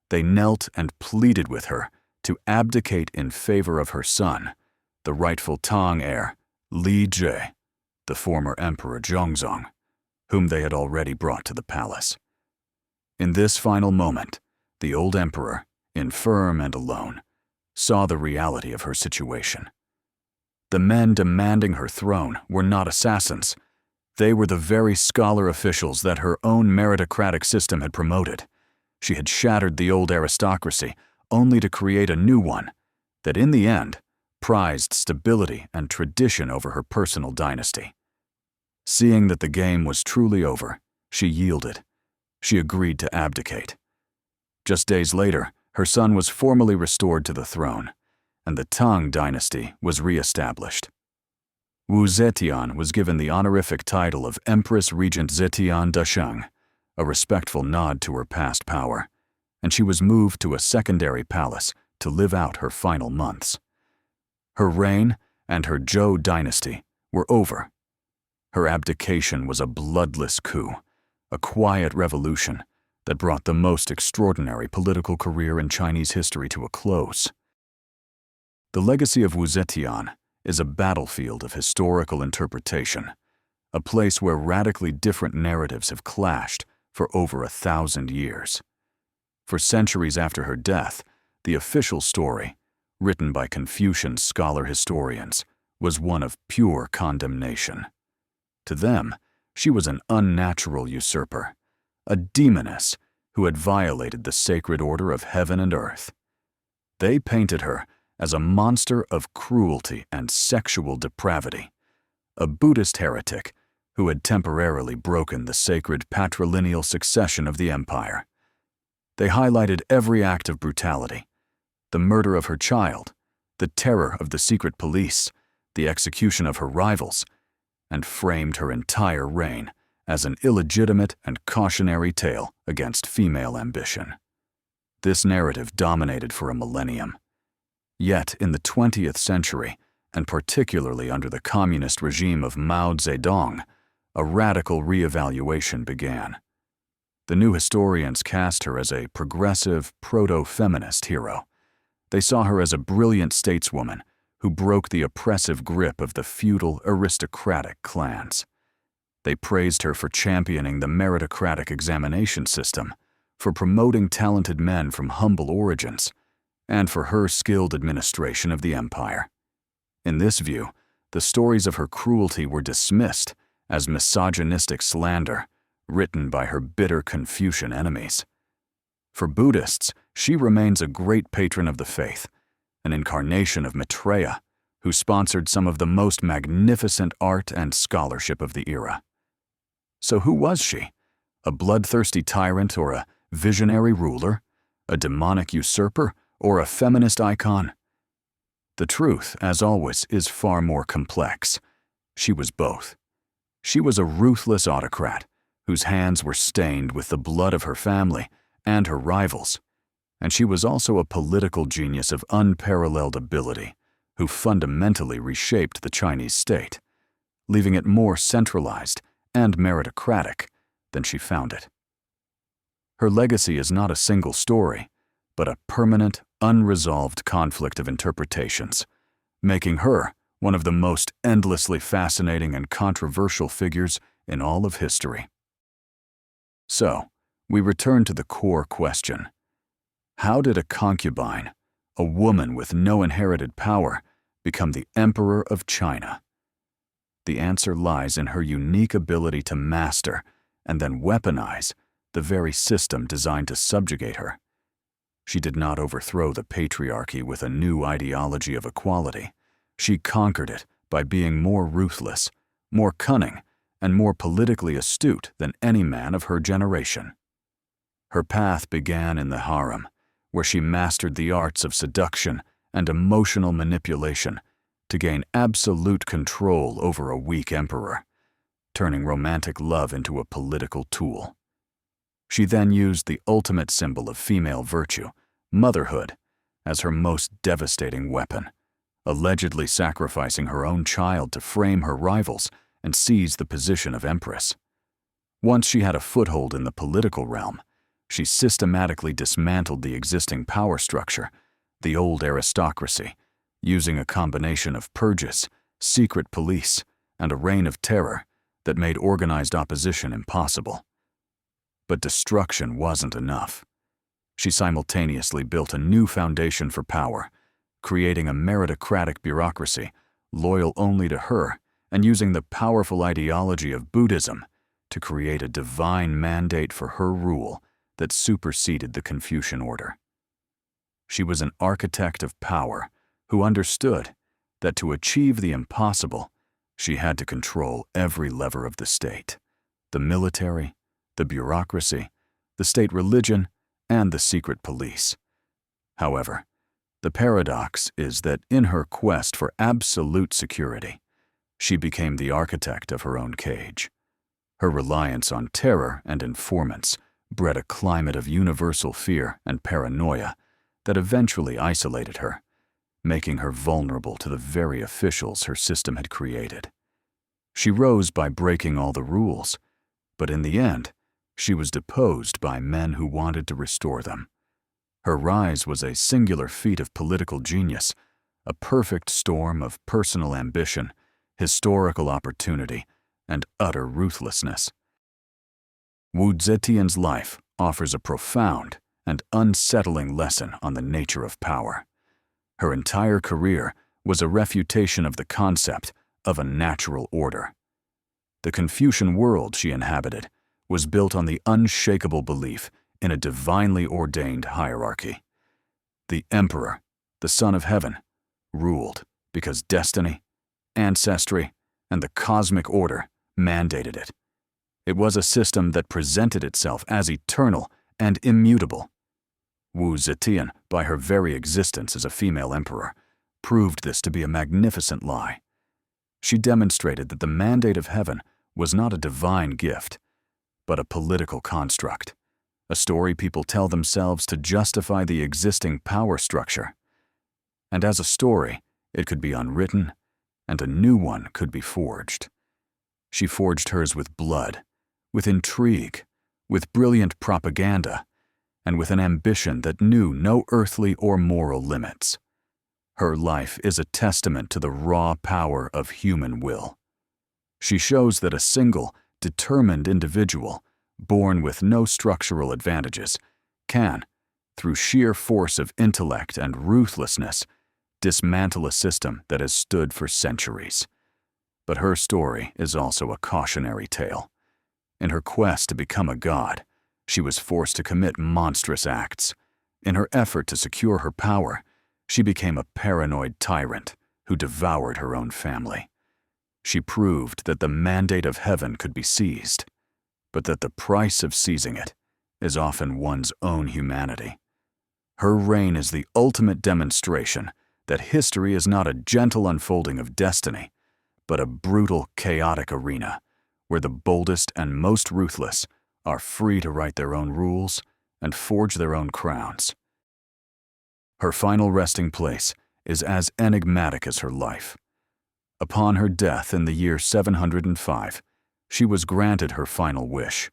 they knelt and pleaded with her to abdicate in favor of her son, the rightful Tang heir, Li Jie, the former Emperor Zhongzong, whom they had already brought to the palace. In this final moment, the old emperor, infirm and alone, saw the reality of her situation. The men demanding her throne were not assassins. They were the very scholar officials that her own meritocratic system had promoted. She had shattered the old aristocracy only to create a new one that, in the end, prized stability and tradition over her personal dynasty. Seeing that the game was truly over, she yielded. She agreed to abdicate. Just days later, her son was formally restored to the throne, and the Tang Dynasty was re-established. Wu Zetian was given the honorific title of Empress Regent Zetian Dasheng, a respectful nod to her past power, and she was moved to a secondary palace to live out her final months. Her reign and her Zhou dynasty were over. Her abdication was a bloodless coup, a quiet revolution that brought the most extraordinary political career in Chinese history to a close. The legacy of Wu Zetian is a battlefield of historical interpretation, a place where radically different narratives have clashed for over 1,000 years. For centuries after her death, the official story, written by Confucian scholar historians, was one of pure condemnation. To them, she was an unnatural usurper, a demoness who had violated the sacred order of heaven and earth. They painted her as a monster of cruelty and sexual depravity, a Buddhist heretic who had temporarily broken the sacred patrilineal succession of the empire. They highlighted every act of brutality, the murder of her child, the terror of the secret police, the execution of her rivals, and framed her entire reign as an illegitimate and cautionary tale against female ambition. This narrative dominated for a millennium. Yet in the 20th century, and particularly under the communist regime of Mao Zedong, a radical re-evaluation began. The new historians cast her as a progressive, proto-feminist hero. They saw her as a brilliant stateswoman who broke the oppressive grip of the feudal, aristocratic clans. They praised her for championing the meritocratic examination system, for promoting talented men from humble origins, and for her skilled administration of the empire. In this view, the stories of her cruelty were dismissed as misogynistic slander, written by her bitter Confucian enemies. For Buddhists, she remains a great patron of the faith, an incarnation of Maitreya, who sponsored some of the most magnificent art and scholarship of the era. So who was she? A bloodthirsty tyrant or a visionary ruler? A demonic usurper or a feminist icon? The truth, as always, is far more complex. She was both. She was a ruthless autocrat whose hands were stained with the blood of her family and her rivals, and she was also a political genius of unparalleled ability who fundamentally reshaped the Chinese state, leaving it more centralized and meritocratic than she found it. Her legacy is not a single story, but a permanent, unresolved conflict of interpretations, making her one of the most endlessly fascinating and controversial figures in all of history. So, we return to the core question. How did a concubine, a woman with no inherited power, become the Emperor of China? The answer lies in her unique ability to master and then weaponize the very system designed to subjugate her. She did not overthrow the patriarchy with a new ideology of equality. She conquered it by being more ruthless, more cunning, and more politically astute than any man of her generation. Her path began in the harem, where she mastered the arts of seduction and emotional manipulation to gain absolute control over a weak emperor, turning romantic love into a political tool. She then used the ultimate symbol of female virtue, motherhood, as her most devastating weapon, allegedly sacrificing her own child to frame her rivals and seize the position of Empress. Once she had a foothold in the political realm, she systematically dismantled the existing power structure, the old aristocracy, using a combination of purges, secret police, and a reign of terror that made organized opposition impossible. But destruction wasn't enough. She simultaneously built a new foundation for power, creating a meritocratic bureaucracy loyal only to her and using the powerful ideology of Buddhism to create a divine mandate for her rule that superseded the Confucian order. She was an architect of power who understood that to achieve the impossible, she had to control every lever of the state, the military, the bureaucracy, the state religion, and the secret police. However, the paradox is that in her quest for absolute security, she became the architect of her own cage. Her reliance on terror and informants bred a climate of universal fear and paranoia that eventually isolated her, making her vulnerable to the very officials her system had created. She rose by breaking all the rules, but in the end, she was deposed by men who wanted to restore them. Her rise was a singular feat of political genius, a perfect storm of personal ambition, historical opportunity, and utter ruthlessness. Wu Zetian's life offers a profound and unsettling lesson on the nature of power. Her entire career was a refutation of the concept of a natural order. The Confucian world she inhabited was built on the unshakable belief in a divinely ordained hierarchy. The emperor, the son of heaven, ruled because destiny, ancestry, and the cosmic order mandated it. It was a system that presented itself as eternal and immutable. Wu Zetian, by her very existence as a female emperor, proved this to be a magnificent lie. She demonstrated that the mandate of heaven was not a divine gift, but a political construct, a story people tell themselves to justify the existing power structure. And as a story, it could be unwritten, and a new one could be forged. She forged hers with blood, with intrigue, with brilliant propaganda, and with an ambition that knew no earthly or moral limits. Her life is a testament to the raw power of human will. She shows that a single, determined individual, born with no structural advantages, can, through sheer force of intellect and ruthlessness, dismantle a system that has stood for centuries. But her story is also a cautionary tale. In her quest to become a god, she was forced to commit monstrous acts. In her effort to secure her power, she became a paranoid tyrant who devoured her own family. She proved that the mandate of heaven could be seized, but that the price of seizing it is often one's own humanity. Her reign is the ultimate demonstration that history is not a gentle unfolding of destiny, but a brutal, chaotic arena where the boldest and most ruthless are free to write their own rules and forge their own crowns. Her final resting place is as enigmatic as her life. Upon her death in the year 705, she was granted her final wish,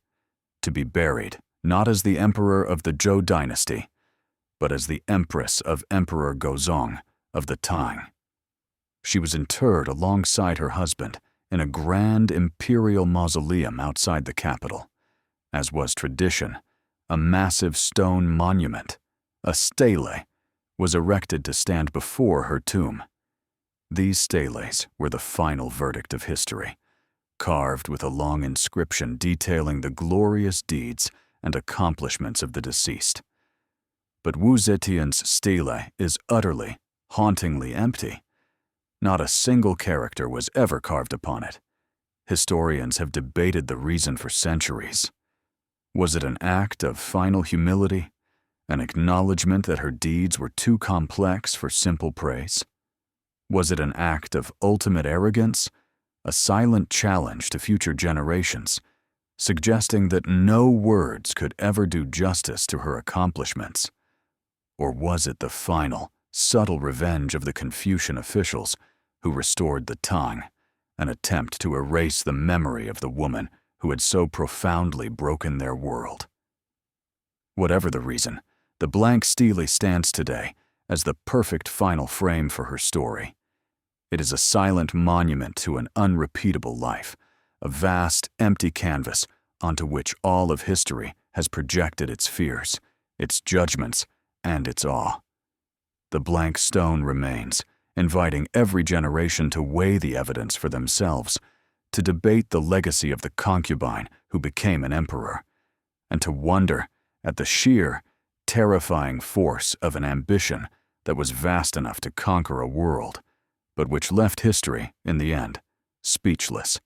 to be buried not as the emperor of the Zhou Dynasty, but as the Empress of Emperor Gozong of the Tang. She was interred alongside her husband in a grand imperial mausoleum outside the capital. As was tradition, a massive stone monument, a stele, was erected to stand before her tomb. These steles were the final verdict of history, carved with a long inscription detailing the glorious deeds and accomplishments of the deceased. But Wu Zetian's stele is utterly, hauntingly empty. Not a single character was ever carved upon it. Historians have debated the reason for centuries. Was it an act of final humility, an acknowledgement that her deeds were too complex for simple praise? Was it an act of ultimate arrogance, a silent challenge to future generations, suggesting that no words could ever do justice to her accomplishments? Or was it the final, subtle revenge of the Confucian officials who restored the Tang, an attempt to erase the memory of the woman who had so profoundly broken their world? Whatever the reason, the blank stele stands today as the perfect final frame for her story. It is a silent monument to an unrepeatable life, a vast, empty canvas onto which all of history has projected its fears, its judgments, and its awe. The blank stone remains, inviting every generation to weigh the evidence for themselves, to debate the legacy of the concubine who became an emperor, and to wonder at the sheer, terrifying force of an ambition that was vast enough to conquer a world, but which left history, in the end, speechless.